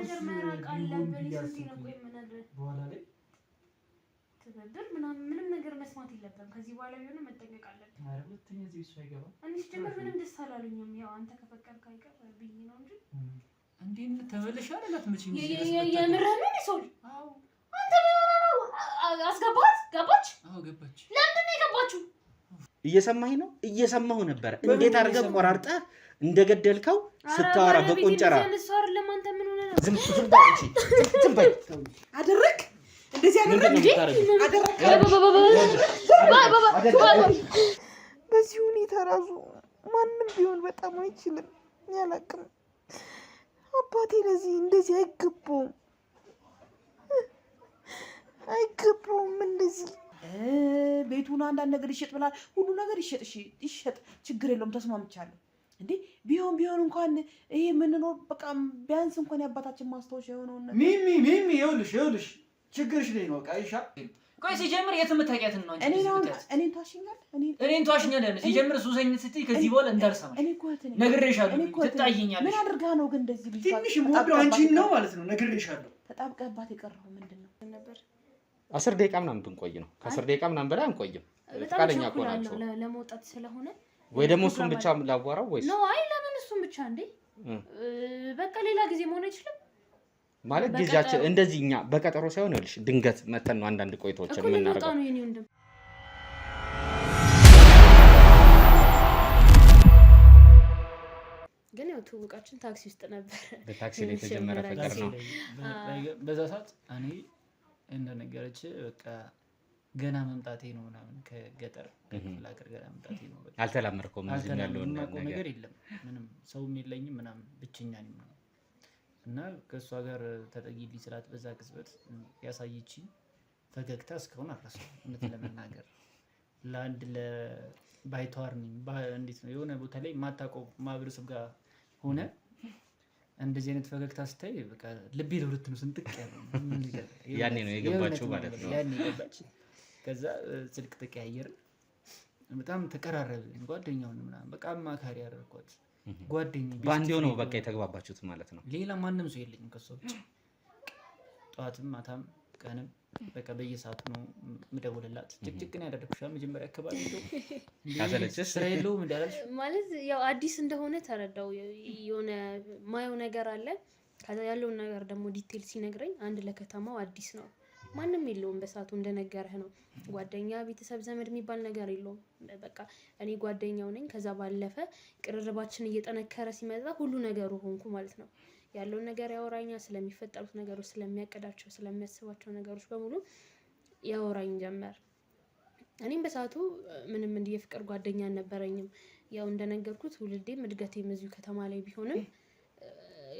ነገር ማራቅ አለብን እንዴ ነው ቆይ ምናድር በኋላ ላይ ተበደር ምንም ነገር መስማት የለብንም ከዚህ በኋላ ቢሆን መጠንቀቅ አለብን አረ ሁለተኛ እዚህ እሱ አይገባም አንቺ ጀመር ምንም ደስ አላለኝም ያው አንተ ከፈቀድክ አይቀር ብዬ ነው እንጂ እንዴ ተመለሽ አይደላት መቼም የምረን ነው ሶል አው አንተ ነው አስገባት ገባች አው ገባች ለምን ነው የገባችው እየሰማኸኝ ነው እየሰማሁ ነበር እንዴት አድርገህ ቆራርጠህ እንደገደልከው ስታወራ በቆንጨራ ዝም በይ አደረክ እንደዚህ አደረክ በዚህ ሁኔታ ራሱ ማንም ቢሆን በጣም አይችልም ያላቅም አባቴ ለዚህ እንደዚህ አይገባውም እንደዚህ ቤቱን አንዳንድ ነገር ይሸጥ ብላል ሁሉ ነገር ይሸጥ ችግር የለውም ተስማምቻለሁ እንዴ ቢሆን እንኳን ይሄ ምን ነው በቃ ቢያንስ እንኳን ያባታችን ማስተዋወሻ የሆነው ሚሚ ይኸውልሽ ችግርሽ ላይ ነው ቃይሻ ቆይ ሲጀምር የትምታቂያት ነው አንቺ እኔን ታሽኛለህ ሲጀምር ሱሰኝ ስትይ ከዚህ በኋላ እንዳልሰማ ነግሬሻለሁ ትጣይኛለሽ ምን አድርጋ ነው ግን እንደዚህ ልጅ ትንሽ ሞዶ አንቺን ነው ማለት ነው ነግሬሻለሁ ተጣብቀባት የቀረው ምንድነው ነበር 10 ደቂቃ ምናምን ብንቆይ ነው ከ10 ደቂቃ ምናምን በላይ አንቆይም ፈቃደኛ ቆናቸው ለመውጣት ስለሆነ ወይ ደግሞ እሱን ብቻ ላዋራው ወይስ ነው አይ ለምን እሱን ብቻ እንዴ በቃ ሌላ ጊዜ መሆን አይችልም ማለት ጊዜያችን እንደዚህኛ በቀጠሮ ሳይሆን ልሽ ድንገት መተን ነው አንዳንድ ቆይቶችን የምናደርገው ነው የኔ ወንድም ግን ያው ትውቃችን ታክሲ ውስጥ ነበር በታክሲ ላይ ተጀመረ ፍቅር ነው በዛ ሰዓት እኔ እንደነገረች በቃ ገና መምጣቴ ነው ምናምን ከገጠር ከላገር ገና መምጣቴ ነው በቃ አልተላመድኩም እዚህ ያለው ነገር የለም ምንም ሰውም የለኝም ምናምን ብቸኛ ነኝ እና ከሷ ጋር ተጠጊልኝ ስላት በዛ ቅጽበት ያሳየችኝ ፈገግታ እስካሁን አልረሳሁም እውነት ለመናገር ለአንድ ለባይተዋር ነኝ እንዴት ነው የሆነ ቦታ ላይ ማታውቀው ማህበረሰብ ጋር ሆነ እንደዚህ አይነት ፈገግታ ስታይ በቃ ልቤ ለሁለት ነው ስንጥቅ ያለው ያኔ ነው የገባችው ማለት ነው ያኔ ገባች ከዛ ስልክ ተቀያየርን በጣም ተቀራረብን ጓደኛው ነው ምናምን በቃ አማካሪ ያደረኳት ጓደኛዬ ባንዴው ነው በቃ የተግባባችሁት ማለት ነው ሌላ ማንንም ሰው የለኝም ከሷ ውጭ ጧትም ማታም ቀንም በቃ በየሰዓቱ ነው ምደውልላት ጭቅጭቅ ነው ያደረኩሽ መጀመሪያ አካባቢ ነው ያሰለችሽ ስራ የለውም እንዳለሽ ማለት ያው አዲስ እንደሆነ ተረዳው የሆነ ማየው ነገር አለ ከዛ ያለው ነገር ደግሞ ዲቴል ሲነግረኝ አንድ ለከተማው አዲስ ነው ማንንም የለውም በሰዓቱ እንደነገረህ ነው ጓደኛ ቤተሰብ ዘመድ የሚባል ነገር የለውም በቃ እኔ ጓደኛው ነኝ ከዛ ባለፈ ቅርርባችን እየጠነከረ ሲመጣ ሁሉ ነገሩ ሆንኩ ማለት ነው ያለው ነገር ያወራኛ ስለሚፈጠሩት ነገሮች ስለሚያቀዳቸው ስለሚያስባቸው ነገሮች በሙሉ ያወራኝ ጀመር እኔም በሰዓቱ ምንም እንዲህ የፍቅር ጓደኛ አልነበረኝም ያው እንደነገርኩት ውልዴም እድገቴም እዚሁ ከተማ ላይ ቢሆንም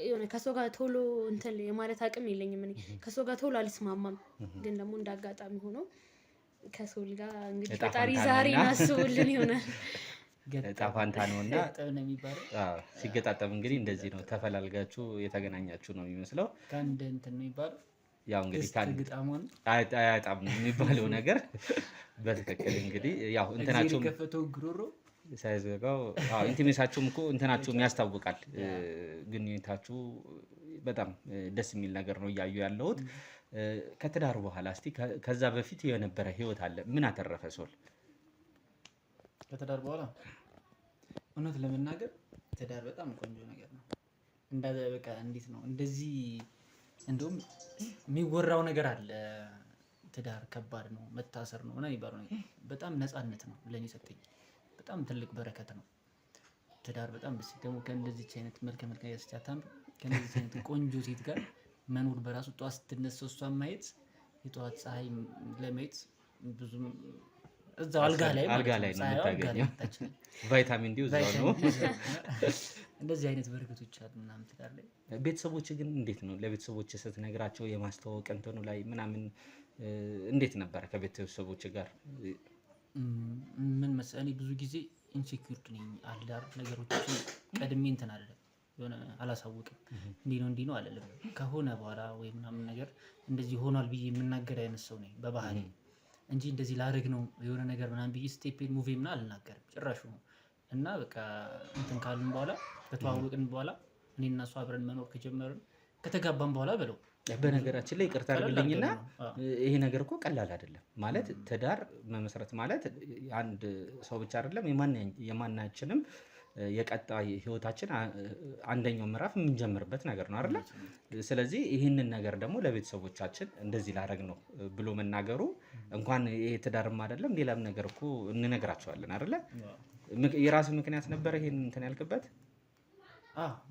የሆነ ከሰው ጋር ቶሎ እንትን የማለት አቅም የለኝም እኔ ከሰው ጋር ቶሎ አልስማማም ግን ደግሞ እንዳጋጣሚ ሆኖ ከሰው ጋር እንግዲህ ፈጣሪ ዛሬ ማስቡልን ይሆናል ጣፋንታ ነውና ሲገጣጠም እንግዲህ እንደዚህ ነው ተፈላልጋችሁ የተገናኛችሁ ነው የሚመስለው ካንደ እንትን ነው ይባል ያው እንግዲህ ግጣሙን አያጣም ነው የሚባለው ነገር በትክክል እንግዲህ ያው እንትናችሁ ከፈተው ግሮሮ ሳይዘጋው ኢንቲሜሳችሁም እኮ እንትናችሁም ያስታውቃል ግንኙነታችሁ በጣም ደስ የሚል ነገር ነው እያዩ ያለሁት ከትዳር በኋላ እስቲ ከዛ በፊት የነበረ ህይወት አለ ምን አተረፈ ሶል ከትዳር በኋላ እውነት ለመናገር ትዳር በጣም ቆንጆ ነገር ነው እንዳለ በቃ እንዴት ነው እንደዚህ እንደውም የሚወራው ነገር አለ ትዳር ከባድ ነው መታሰር ነው እና ይባሉ ነው በጣም ነፃነት ነው ለኔ ሰጠኝ በጣም ትልቅ በረከት ነው ትዳር በጣም ደስ ደግሞ ከእንደዚህ አይነት መልከ ያስቻታም ከእንደዚህ አይነት ቆንጆ ሴት ጋር መኖር በራሱ ጧት ስትነሳ እሷን ማየት የጧት ፀሐይ ለማየት ብዙም እዛው አልጋ ላይ ነው የምታገኘው ቫይታሚን ዲ እዛው ነው እንደዚህ አይነት በረከቶች አሉ ምናምን ትዳር ላይ ቤተሰቦች ግን እንዴት ነው ለቤተሰቦች ስትነግራቸው የማስተዋወቅ እንትኑ ላይ ምናምን እንዴት ነበር ከቤተሰቦች ጋር ምን መሰለኝ ብዙ ጊዜ ኢንሴኩርድ ነኝ አላር ነገሮችን ቀድሜ እንትን አይደለም የሆነ አላሳውቅም እንዲህ ነው አይደለም ከሆነ በኋላ ወይ ምናምን ነገር እንደዚህ ሆኗል ብዬ የምናገር አይነት ሰው ነኝ በባህሪ እንጂ እንደዚህ ላደርግ ነው የሆነ ነገር ምናምን ብዬ ስቴፕን ሙቭ ምናምን አልናገርም ጭራሽ ነው እና በቃ እንትን ካልን በኋላ ከተዋወቅን በኋላ እኔና እሷ አብረን መኖር ከጀመርን ከተጋባን በኋላ በለው። በነገራችን ላይ ይቅርታ አድርግልኝና አዎ። ይሄ ነገር እኮ ቀላል አይደለም ማለት ትዳር መመስረት ማለት አንድ ሰው ብቻ አይደለም የማናችንም የቀጣይ ህይወታችን አንደኛው ምዕራፍ የምንጀምርበት ነገር ነው አይደለ? ስለዚህ ይህንን ነገር ደግሞ ለቤተሰቦቻችን እንደዚህ ላደርግ ነው ብሎ መናገሩ እንኳን ይሄ ትዳርም አይደለም ሌላም ነገር እኮ እንነግራቸዋለን አይደለ? የራስ ምክንያት ነበር ይሄን እንትን ያልክበት?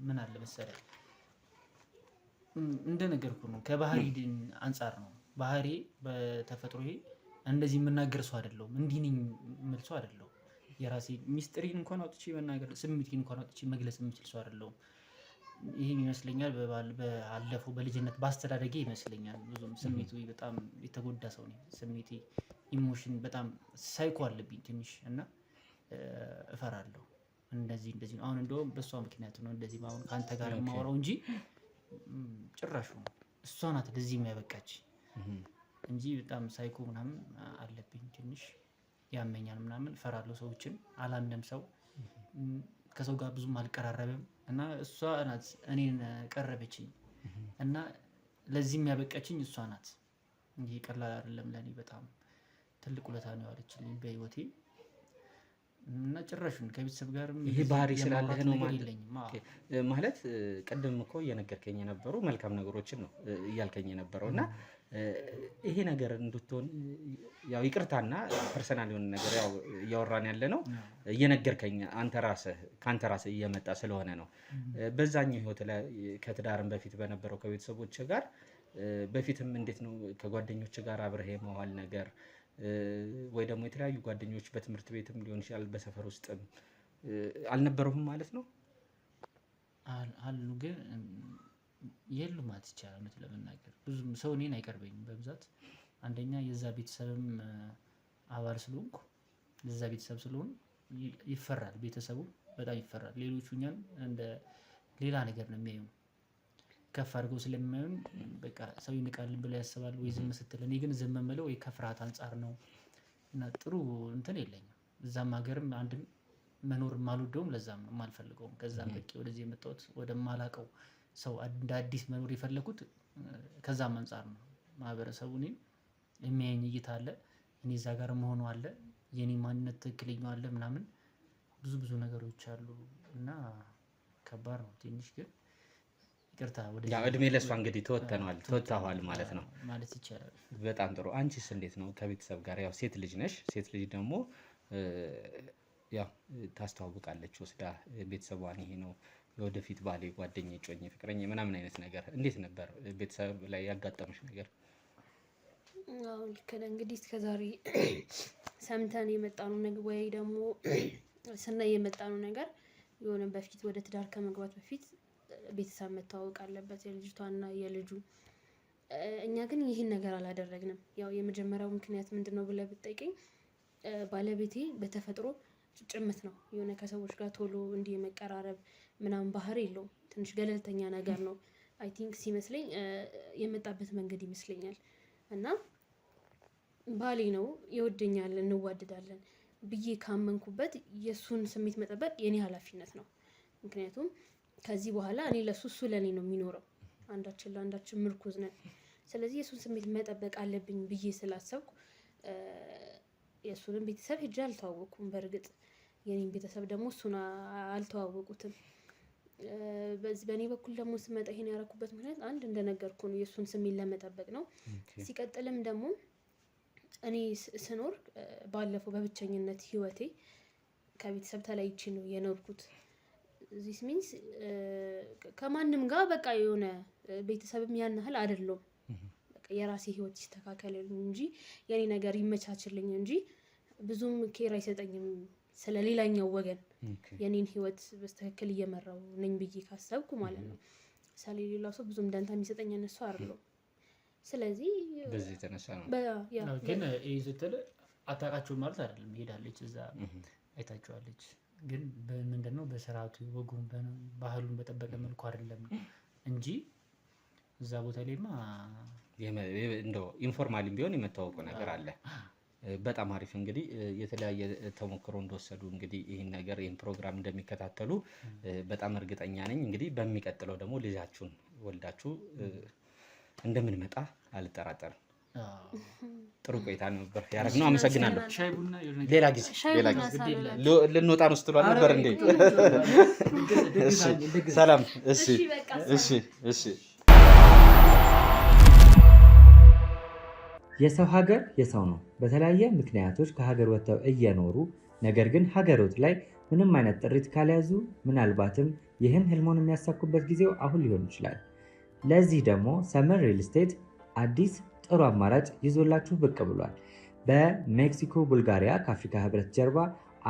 ምን አለ መሰለህ እንደነገርኩ ነው። ከባህሪ አንጻር ነው። ባህሪ በተፈጥሮ እንደዚህ የምናገር ሰው አይደለሁም። እንዲህ ነኝ የምል ሰው አይደለሁም። የራሴ ሚስጥሬን እንኳን አውጥቼ መናገር ስሜቴን እንኳን አውጥቼ መግለጽ የምችል ሰው አይደለሁም። ይሄን ይመስለኛል ባለፈው በልጅነት ባስተዳደጌ ይመስለኛል ብዙም ስሜቱ በጣም የተጎዳ ሰው ነኝ። ስሜቴ ኢሞሽን በጣም ሳይኮ አለብኝ ትንሽ እና እፈራለሁ። እንደዚህ ነው። አሁን እንደውም በእሷ ምክንያት ነው እንደዚህ አሁን ከአንተ ጋር የማወራው እንጂ ጭራሹ እሷ ናት ለዚህ የሚያበቃች እንጂ በጣም ሳይኮ ምናምን አለብኝ ትንሽ ያመኛል ምናምን እፈራለሁ። ሰዎችን አላምንም። ሰው ከሰው ጋር ብዙም አልቀራረብም እና እሷ ናት እኔን ቀረበችኝ እና ለዚህ የሚያበቃችኝ እሷ ናት እንጂ ቀላል አይደለም። ለኔ በጣም ትልቅ ውለታ ነው ያለችልኝ በህይወቴ እና ጭራሹን ከቤተሰብ ጋርም ይሄ ባህሪ ስላለህ ነው ማለት ቀደም እኮ እየነገርከኝ የነበሩ መልካም ነገሮችን ነው እያልከኝ የነበረው እና ይሄ ነገር እንድትሆን ያው ይቅርታና ፐርሰናል የሆነ ነገር ያው እያወራን ያለ ነው እየነገርከኝ ከአንተ ራስህ እየመጣ ስለሆነ ነው። በዛኛው ህይወት ላይ ከትዳርም በፊት በነበረው ከቤተሰቦች ጋር በፊትም እንዴት ነው ከጓደኞች ጋር አብረህ የመዋል ነገር ወይ ደግሞ የተለያዩ ጓደኞች በትምህርት ቤትም ሊሆን ይችላል በሰፈር ውስጥም አልነበረውም ማለት ነው? አሉ ግን የሉም ማለት ይቻላል። እውነት ለመናገር ብዙም ሰው እኔን አይቀርበኝም በብዛት አንደኛ የዛ ቤተሰብም አባል ስለሆንኩ የዛ ቤተሰብ ስለሆን ይፈራል። ቤተሰቡ በጣም ይፈራል። ሌሎቹ እኛን እንደ ሌላ ነገር ነው የሚያዩ ከፍ አድርገው ስለሚያዩን በቃ ሰው ይንቃልን ብለው ያስባሉ ወይ ዝም ስትል። እኔ ግን ዝም የምለው ወይ ከፍርሃት አንጻር ነው እና ጥሩ እንትን የለኝም። እዛም ሀገርም አንድም መኖር የማልወደውም ለዛም ነው የማልፈልገውም። ከዛም በቂ ወደዚህ የመጣሁት ወደማላውቀው ሰው እንደ አዲስ መኖር የፈለኩት ከዛም አንጻር ነው። ማህበረሰቡ እኔን የሚያየኝ እይታ አለ፣ እኔ እዛ ጋር መሆኑ አለ፣ የኔ ማንነት ትክክለኛው አለ ምናምን ብዙ ነገሮች አሉ እና ከባድ ነው ትንሽ ግን ይቅርታ ወደ ያው እድሜ ለሷ እንግዲህ ተወጥተዋል ማለት ነው ማለት ይቻላል። በጣም ጥሩ። አንቺስ እንዴት ነው ከቤተሰብ ጋር? ያው ሴት ልጅ ነሽ። ሴት ልጅ ደግሞ ያው ታስተዋውቃለች ወስዳ ቤተሰቧን ይሄ ነው የወደፊት ባሌ፣ ጓደኛዬ፣ ጮኜ፣ ፍቅረኛ ምናምን አይነት ነገር እንዴት ነበር ቤተሰብ ላይ ያጋጠመሽ ነገር? አዎ ልክ ነህ። እንግዲህ እስከዛሬ ሰምተን የመጣነው ነገር ወይ ደግሞ ስናይ የመጣነው ነገር የሆነ በፊት ወደ ትዳር ከመግባት በፊት ቤተሰብ መታወቅ አለበት የልጅቷና የልጁ። እኛ ግን ይህን ነገር አላደረግንም። ያው የመጀመሪያው ምክንያት ምንድነው ብለህ ብትጠይቀኝ ባለቤቴ በተፈጥሮ ጭምት ነው። የሆነ ከሰዎች ጋር ቶሎ እንዲህ የመቀራረብ ምናምን ባህሪ የለውም። ትንሽ ገለልተኛ ነገር ነው። አይ ቲንክ ሲመስለኝ የመጣበት መንገድ ይመስለኛል። እና ባሌ ነው ይወደኛል፣ እንዋደዳለን ብዬ ካመንኩበት የእሱን ስሜት መጠበቅ የኔ ኃላፊነት ነው። ምክንያቱም ከዚህ በኋላ እኔ ለሱ እሱ ለኔ ነው የሚኖረው። አንዳችን ለአንዳችን ምርኩዝ ነን። ስለዚህ የእሱን ስሜት መጠበቅ አለብኝ ብዬ ስላሰብኩ የእሱንም ቤተሰብ ሄጄ አልተዋወቅኩም። በእርግጥ የኔን ቤተሰብ ደግሞ እሱን አልተዋወቁትም። በእኔ በኩል ደግሞ ስመጣ ይሄን ያደረኩበት ምክንያት አንድ እንደነገርኩ ነው፣ የእሱን ስሜት ለመጠበቅ ነው። ሲቀጥልም ደግሞ እኔ ስኖር ባለፈው በብቸኝነት ህይወቴ ከቤተሰብ ተለይቼ ነው የኖርኩት። ዚስ ሚንስ ከማንም ጋር በቃ የሆነ ቤተሰብም ያን ያህል አይደለም። በቃ የራሴ ህይወት ይስተካከልልኝ እንጂ የኔ ነገር ይመቻችልኝ እንጂ ብዙም ኬር አይሰጠኝም ስለሌላኛው ወገን የኔን ህይወት በስተክክል እየመራው ነኝ ብዬ ካሰብኩ ማለት ነው። ስለሌላው ሰው ብዙም ደንታ የሚሰጠኝ እነሱ አይደለም። ስለዚህ በዚህ የተነሳ ነው ግን ይሄ ስትል አታውቃቸውም ማለት አይደለም። ሄዳለች እዛ አይታቸዋለች። ግን ምንድነው በስርዓቱ ወጉን ባህሉን በጠበቀ መልኩ አይደለም እንጂ እዛ ቦታ ላይማ እንደው ኢንፎርማሊም ቢሆን የመታወቁ ነገር አለ። በጣም አሪፍ። እንግዲህ የተለያየ ተሞክሮ እንደወሰዱ እንግዲህ ይህን ነገር ይህን ፕሮግራም እንደሚከታተሉ በጣም እርግጠኛ ነኝ። እንግዲህ በሚቀጥለው ደግሞ ልጃችሁን ወልዳችሁ እንደምንመጣ አልጠራጠርም። ጥሩ ቆይታ ነበር ያደረግነው። አመሰግናለሁ። ሻይ ቡና ሌላ ጊዜ ልንወጣ ነው ስትሏል ነበር እንዴ? ሰላም። እሺ። የሰው ሀገር የሰው ነው። በተለያየ ምክንያቶች ከሀገር ወጥተው እየኖሩ ነገር ግን ሀገሮት ላይ ምንም አይነት ጥሪት ካልያዙ ምናልባትም ይህን ህልሞን የሚያሳኩበት ጊዜው አሁን ሊሆን ይችላል። ለዚህ ደግሞ ሰመር ሪል ስቴት አዲስ ጥሩ አማራጭ ይዞላችሁ ብቅ ብሏል። በሜክሲኮ ቡልጋሪያ ከአፍሪካ ህብረት ጀርባ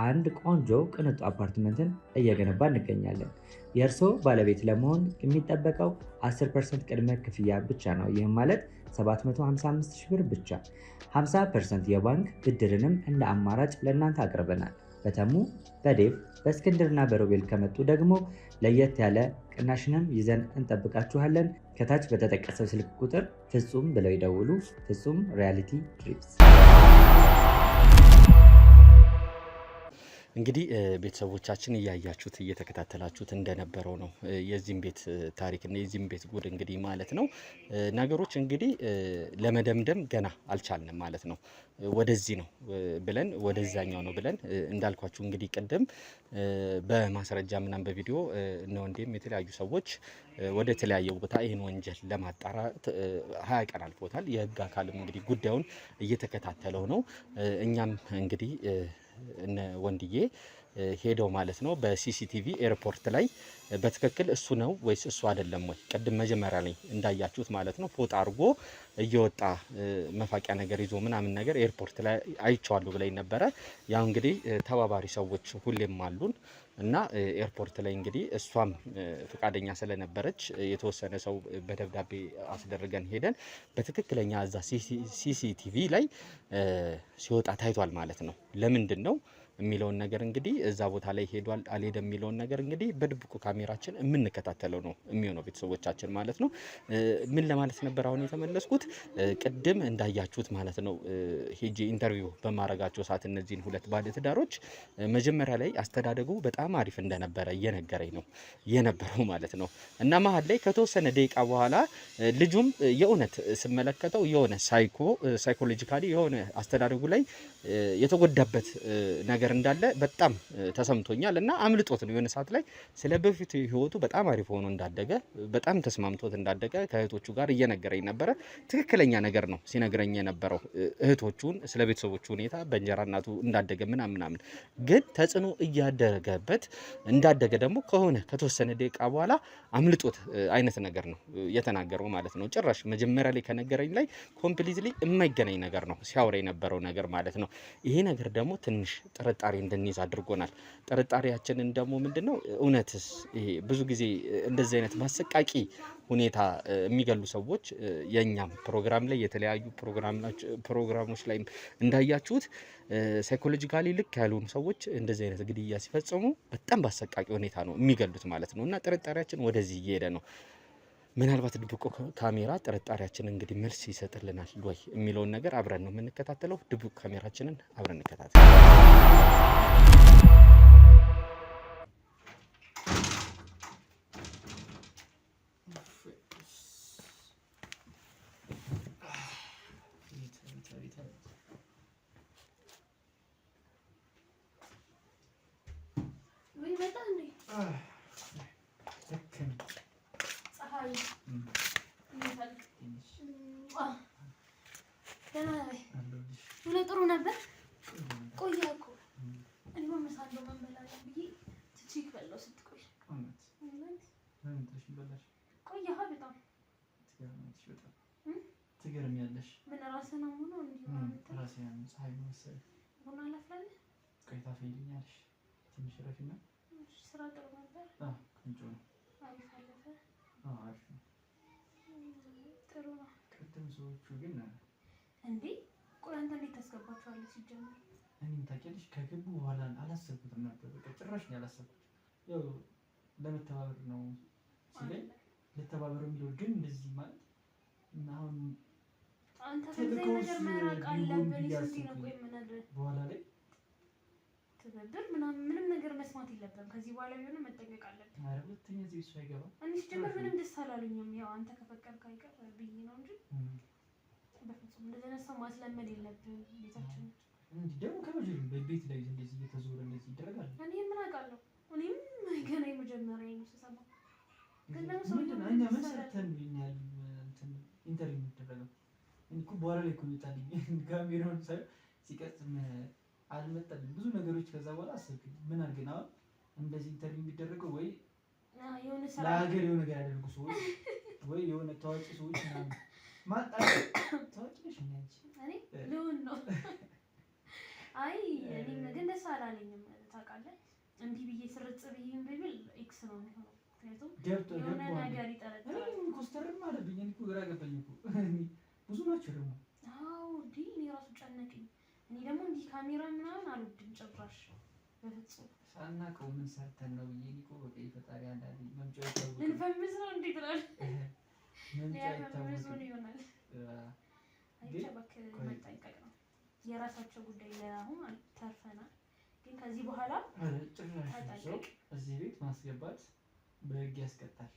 አንድ ቆንጆ ቅንጡ አፓርትመንትን እየገነባ እንገኛለን። የእርስዎ ባለቤት ለመሆን የሚጠበቀው 10% ቅድመ ክፍያ ብቻ ነው። ይህም ማለት 755,000 ብር ብቻ። 50% የባንክ ብድርንም እንደ አማራጭ ለእናንተ አቅርበናል። በተሙ በዴቭ በእስክንድርና በሮቤል ከመጡ ደግሞ ለየት ያለ ቅናሽንም ይዘን እንጠብቃችኋለን። ከታች በተጠቀሰው ስልክ ቁጥር ፍጹም ብለው ይደውሉ። ፍጹም ሪያሊቲ ትሪፕስ። እንግዲህ ቤተሰቦቻችን እያያችሁት እየተከታተላችሁት እንደነበረው ነው የዚህም ቤት ታሪክ እና የዚህም ቤት ጉድ እንግዲህ ማለት ነው። ነገሮች እንግዲህ ለመደምደም ገና አልቻልንም ማለት ነው። ወደዚህ ነው ብለን ወደዛኛው ነው ብለን እንዳልኳችሁ እንግዲህ ቅድም በማስረጃ ምናምን በቪዲዮ እነ ወንዴም የተለያዩ ሰዎች ወደ ተለያየ ቦታ ይህን ወንጀል ለማጣራት 20 ቀን አልፎታል። የህግ አካልም እንግዲህ ጉዳዩን እየተከታተለው ነው። እኛም እንግዲህ እነ ወንድዬ ሄደው ማለት ነው በሲሲቲቪ ኤርፖርት ላይ በትክክል እሱ ነው ወይስ እሱ አይደለም ወይ ቅድም መጀመሪያ ላይ እንዳያችሁት ማለት ነው ፎጣ አድርጎ እየወጣ መፋቂያ ነገር ይዞ ምናምን ነገር ኤርፖርት ላይ አይቼዋለሁ ብለኝ ነበረ። ያው እንግዲህ ተባባሪ ሰዎች ሁሌም አሉን እና ኤርፖርት ላይ እንግዲህ እሷም ፍቃደኛ ስለነበረች የተወሰነ ሰው በደብዳቤ አስደርገን ሄደን በትክክለኛ እዛ ሲሲቲቪ ላይ ሲወጣ ታይቷል ማለት ነው። ለምንድን ነው የሚለውን ነገር እንግዲህ እዛ ቦታ ላይ ሄዷል አልሄደም የሚለውን ነገር እንግዲህ በድብቁ ካሜራችን የምንከታተለው ነው የሚሆነው ቤተሰቦቻችን ማለት ነው። ምን ለማለት ነበር አሁን የተመለስኩት ቅድም እንዳያችሁት ማለት ነው ሄጂ ኢንተርቪው በማረጋቸው ሰዓት እነዚህን ሁለት ባለትዳሮች መጀመሪያ ላይ አስተዳደጉ በጣም አሪፍ እንደነበረ እየነገረኝ ነው የነበረው ማለት ነው። እና መሀል ላይ ከተወሰነ ደቂቃ በኋላ ልጁም የእውነት ስመለከተው የሆነ ሳይኮሎጂካሊ የሆነ አስተዳደጉ ላይ የተጎዳበት ነገር እንዳለ በጣም ተሰምቶኛል እና አምልጦት ነው የሆነ ሰዓት ላይ ስለ በፊት ህይወቱ በጣም አሪፍ ሆኖ እንዳደገ በጣም ተስማምቶት እንዳደገ ከእህቶቹ ጋር እየነገረኝ ነበረ። ትክክለኛ ነገር ነው ሲነግረኝ የነበረው እህቶቹን ስለ ቤተሰቦቹ ሁኔታ በእንጀራ እናቱ እንዳደገ ምናምን ግን ተጽዕኖ እያደረገበት እንዳደገ ደግሞ ከተወሰነ ደቂቃ በኋላ አምልጦት አይነት ነገር ነው የተናገረው ማለት ነው። ጭራሽ መጀመሪያ ላይ ከነገረኝ ላይ ኮምፕሊትሊ የማይገናኝ ነገር ነው ሲያወራ የነበረው ነገር ማለት ነው። ይሄ ነገር ደግሞ ትንሽ ጥርጣሬ እንድንይዝ አድርጎናል። ጥርጣሬያችንን ደግሞ ምንድነው እውነትስ ይሄ ብዙ ጊዜ እንደዚህ አይነት ማሰቃቂ ሁኔታ የሚገሉ ሰዎች የኛም ፕሮግራም ላይ የተለያዩ ፕሮግራሞች ላይ እንዳያችሁት ሳይኮሎጂካሊ ልክ ያልሆኑ ሰዎች እንደዚህ አይነት ግድያ ሲፈጽሙ በጣም ባሰቃቂ ሁኔታ ነው የሚገሉት ማለት ነው። እና ጥርጣሬያችን ወደዚህ እየሄደ ነው። ምናልባት ድብቁ ካሜራ ጥርጣሬያችንን እንግዲህ መልስ ይሰጥልናል ወይ የሚለውን ነገር አብረን ነው የምንከታተለው። ድብቁ ካሜራችንን አብረን እንከታተል። ጥሩ ነበር። ቆያ እኮ እኔ መመሳለው መንበላለ ብዬ ትቺክ በለው ስትቆይ ቆያ በጣም ትገርሚያለሽ። ምን ራስህን አሞህ ነው እንዴ? ራሴን ፀሐይ መሰለኝ። ቡና ላፍላለህ? ቆይ ታፈይልኛለሽ ትንሽ ረፊና። ስራ ጥሩ ነበር። ቆንጆ ነው። አሪፍ አለፈ። አሪፍ ነው። ጥሩ ነው። ቅድም ሰዎቹ ግን እንዴ ቆይ አንተ እንዴት ታስገባቸዋለህ? ሲጀምር እኔም ታውቂያለሽ ከገቡ በኋላ አላሰብኩትም ነበር። በቃ ጭራሽ ነው ያላሰብኩት። ያው ለመተባበር ነው ሲለኝ ለተባበር የሚለው ግን እንደዚህ ማለት እና አሁን አንተ ከዚህ ነገር መራቅ አለብህ። ነው ቆይ ምን አለ በኋላ ላይ ትብብር ምንም ነገር መስማት የለብንም። ከዚህ በኋላ ቢሆንም መጠንቀቅ አለብን። ኧረ ሁለተኛ እዚህ እሱ አይገባም። እኔ ሲጀምር ምንም ደስ አላሉኝም። ያው አንተ ከፈቀድክ አይቀር ብዬ ነው እንጂ በፍጹም እንደዚህ አይነት ሰው ማስለመድ የለብንም ቤታችን ውስጥ። እንዴ ደግሞ ከመጀመሪያው በቤት ላይ እንደዚህ እየተዞረ እንደዚህ ይደረጋል። እኔ ምን አውቃለሁ? እኔም ገና የመጀመሪያ ነው ስሰማ። ግን ደግሞ ሰው ምንድን ነው እኛ መሰረተን ይኛል እንትን ኢንተርቪው የሚደረገው እንኩ በኋላ ላይ እኮ ይመጣልኝ ካሜራውን ሳይ ሲቀጥም አልመጣልኝ ብዙ ነገሮች። ከዛ በኋላ አሰብኩኝ ምን አድርገን አሁን እንደዚህ ኢንተርቪው የሚደረገው ወይ የሆነ ስራ ለሀገር የሆነ ነገር ያደርጉ ሰዎች ወይ የሆነ ታዋቂ ሰዎች ምናምን ማጣ ታዋቂ ነሽ እንጂ እኔ ልሁን ነው። አይ እኔም ግን ደስ አላለኝም ታውቃለህ። እንዲህ ብዬ ስርጽ ብዬ ብል ኤክስ ነው የሚሆነው። ምክንያቱም የሆነ ነገር ይጠረጥራል። እኔ ኮስተርም አለብኝ። እኔ እኮ ግራ ገባኝ እኮ ብዙ ናቸው ደግሞ። አዎ እንዴ እኔ ራሱ ጨነቀኝ። እኔ ደግሞ እንዲህ ካሜራ ምናምን አልወድም ጭራሽ በፍጹም። ሳናውቀው ምን ሰርተን ነው ብዬ እኮ በቃ ፈጣሪ አንዳንዴ መምጫው ይታወቃል። ልንፈምስ ነው እንዴ ትላለህ? መምጫው ይታወቃል ይሆናል። አይቻባክ መጠንቀቅ ነው የራሳቸው ጉዳይ። ለአሁን ተርፈናል፣ ግን ከዚህ በኋላ ጭራሽ እዚህ ቤት ማስገባት በህግ ያስቀጣል።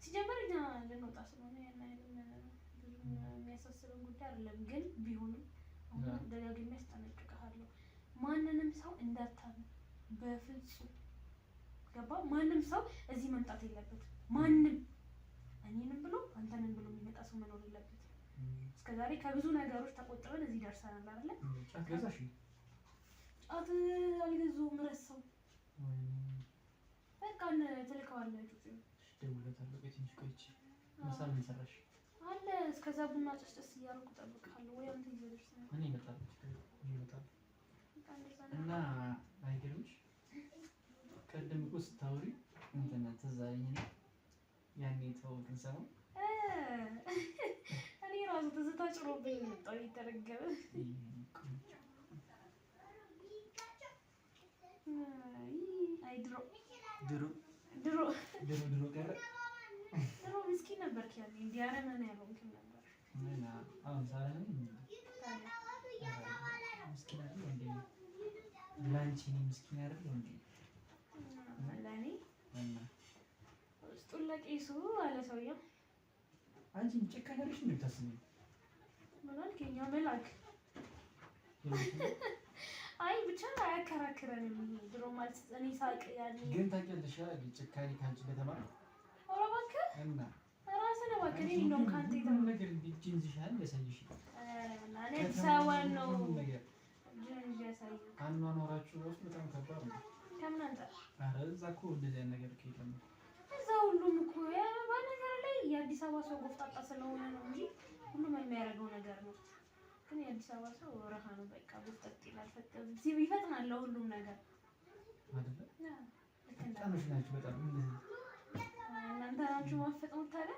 ሲጀመር እኛ ልንወጣ ስለሆነ ያን አይነት ብዙ የሚያሳስበን ጉዳይ አይደለም። ግን ቢሆንም አሁን ደጋግሜ ያስጠነቅቅሃለሁ፣ ማንንም ሰው እንዳታምን በፍጹም። ገባ? ማንም ሰው እዚህ መምጣት የለበትም። ማንም እኔንም ብሎ አንተንም ብሎ የሚመጣ ሰው መኖር የለበትም። እስከዛሬ ከብዙ ነገሮች ተቆጥበን እዚህ ደርሰናል አይደለ? ጫት ገዛሽ? ጫት አልገዛሁም፣ ረሳሁ። በቃ ትልከዋለህ ጩጬ። ደውለታለሁ። ቤትሽ ቆይቼ ምሳ ምን ሰራሽ? አለ እስከዛ ቡና ጨስጨስ እያደረኩ እጠብቅሃለሁ። ወይ አንተ ይዘሽ ነው? እኔ እመጣለሁ። እና አይገርምሽ? ቀደም እኮ ስታወሪ እንትን ትዝ አለኝ ያኔ ተዋወቅን ሰሞን እኔ ራሱ ትዝታ ጭሮብኝ መጣሁ። የተረገበ አይ ድሮ ቀረ። ድሮ ምስኪን ነበርክ ያኔ። እንዲህ አረመኔ ያልሆንክም ነበር። አሁን ዛሬ ምስኪን አይደል እንዴ? ላንቺ ምስኪን አይደል እንዴ? ለኔ ውስጡን ለቄሱ አለ ሰውየው። አንቺ ጨካኝ ነሽ እንዴ? ታስቢ ማለት ከኛ መላክ አይ ብቻ አያከራክረንም። ድሮ ማለት እኔ ሳቅ ያኔ ግን ታውቂያለሽ አይደል? ጨካኝ ካንቺ ከተማ ኧረ እባክህ እና ራስህ እባክህ እኔ ነው ካንተ የተማረው ነገር እንዲጅንዝሻል ያሳይሽ። እኔ አዲስ አበባ ነው ጅንዝ ያሳይ። አኗኗራችሁ ራሱ በጣም ከባድ ነው። ከምን አንተ? ኧረ እዛ እኮ እንደዚህ አይነት ነገር ከየለም እዛ ሁሉም እኮ በነገር ላይ የአዲስ አበባ ሰው ጎፍጣጣ ስለሆነ ነው እንጂ ሁሉም የሚያደርገው ነገር ነው። ግን የአዲስ አበባ ሰው ረሃ ነው። በቃ ጎፍጠጥ ይላል፣ ይፈጥናል ለሁሉም ነገር አይደለ? በጣምሽ ናችሁ በጣም እናንተ ናችሁ ማፈጥኑት ታዲያ።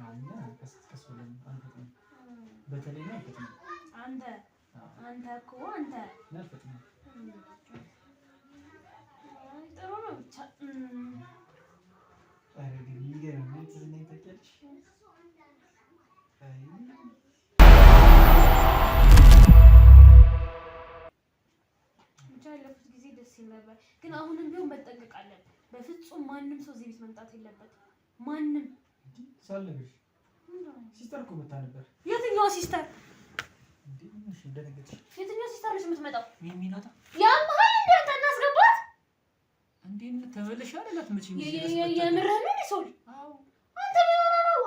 እና ቀስ ብለን አንፈጥንም። በተለይ ነው አንፈጥንም። አንተ እኮ አንተ ናፈጥንም። ጥሩ ነው ብቻ። ኧረ ግን ይገርም ነው። ትዝ ላይ ታውቂያለሽ? አይ ብቻ ያለፉት ጊዜ ደስ ይል ነበር። ግን አሁንም ቢሆን መጠንቀቅ አለብን። በፍጹም ማንም ሰው እዚህ ቤት መምጣት የለበትም። ማንም ሳልነግርሽ ሲስተር እኮ መታ ነበር። የትኛዋ ሲስተር? እንዴ ምንሽ እንደነገርሽ? የትኛዋ ሲስተር ነች የምትመጣው? ሚሚናታ ያምሃል እንዴ? አንተ እናስገባት እንዴ ተመለሽ አይደላት መቼ ምን የምርህን ነው ሰው? አዎ አንተ ምን ሆነህ ነው?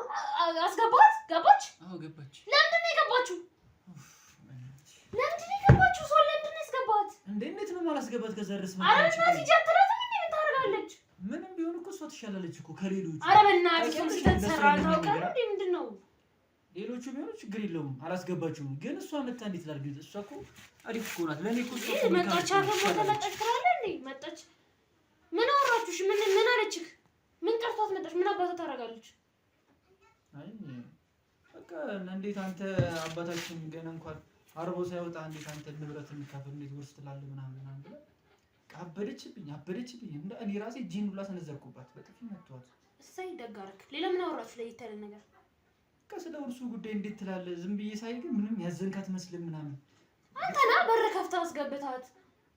አስገባት? ገባች? አዎ ገባች። ለምንድን ነው የገባችው? ለምንድን ነው የገባችው? ሰው ለምንድን ነው ያስገባት? እንዴት ነው ማላስገባት? ከዛ ድረስ ኧረ በእናትህ ሂጂ አትላትም እንዴ? ምን ታደርጋለች? ምንም ቢሆን እኮ እሷ ትሻላለች እኮ ከሌሎቹ። ኧረ በእናትህ ሰው ሲተሰራ ታውቃለህ እንዴ? ምንድን ነው ሌሎቹ ቢሆኑ ችግር የለውም አላስገባችሁም። ግን እሷ መጣ እንዴት ላድርግ? እሷ እኮ አሪፍ እኮ ናት። ለኔ እኮ እሷ መጣች አገር መጣች ትላለህ እንዴ? መጣች ምን አወራችሁሽ? ምን አለችህ? ምን ቀርቷት መጣች? ምን አባቷ ታደርጋለች? አይ በቃ እንዴት አንተ አባታችን ገና እንኳን አርቦ ሳይወጣ እንዴት አንተ ንብረት እንካፈል እንዴት ወርስ ትላለህ ምናምን ምናምን ብለህ አበደችብኝ። እንደ እኔ ራሴ ጂን ብላ ሰነዘርኩባት። በጥፊ መቷት። እሰይ ደግ አደረክ። ሌላ ምን አወራችሁ ለየት ያለ ነገር? ስለ እርሱ ጉዳይ እንዴት ትላለህ? ዝም ብዬ ሳይ ግን ምንም ያዘንካት መስልም ምናምን አንተና በር ከፍታ አስገብታት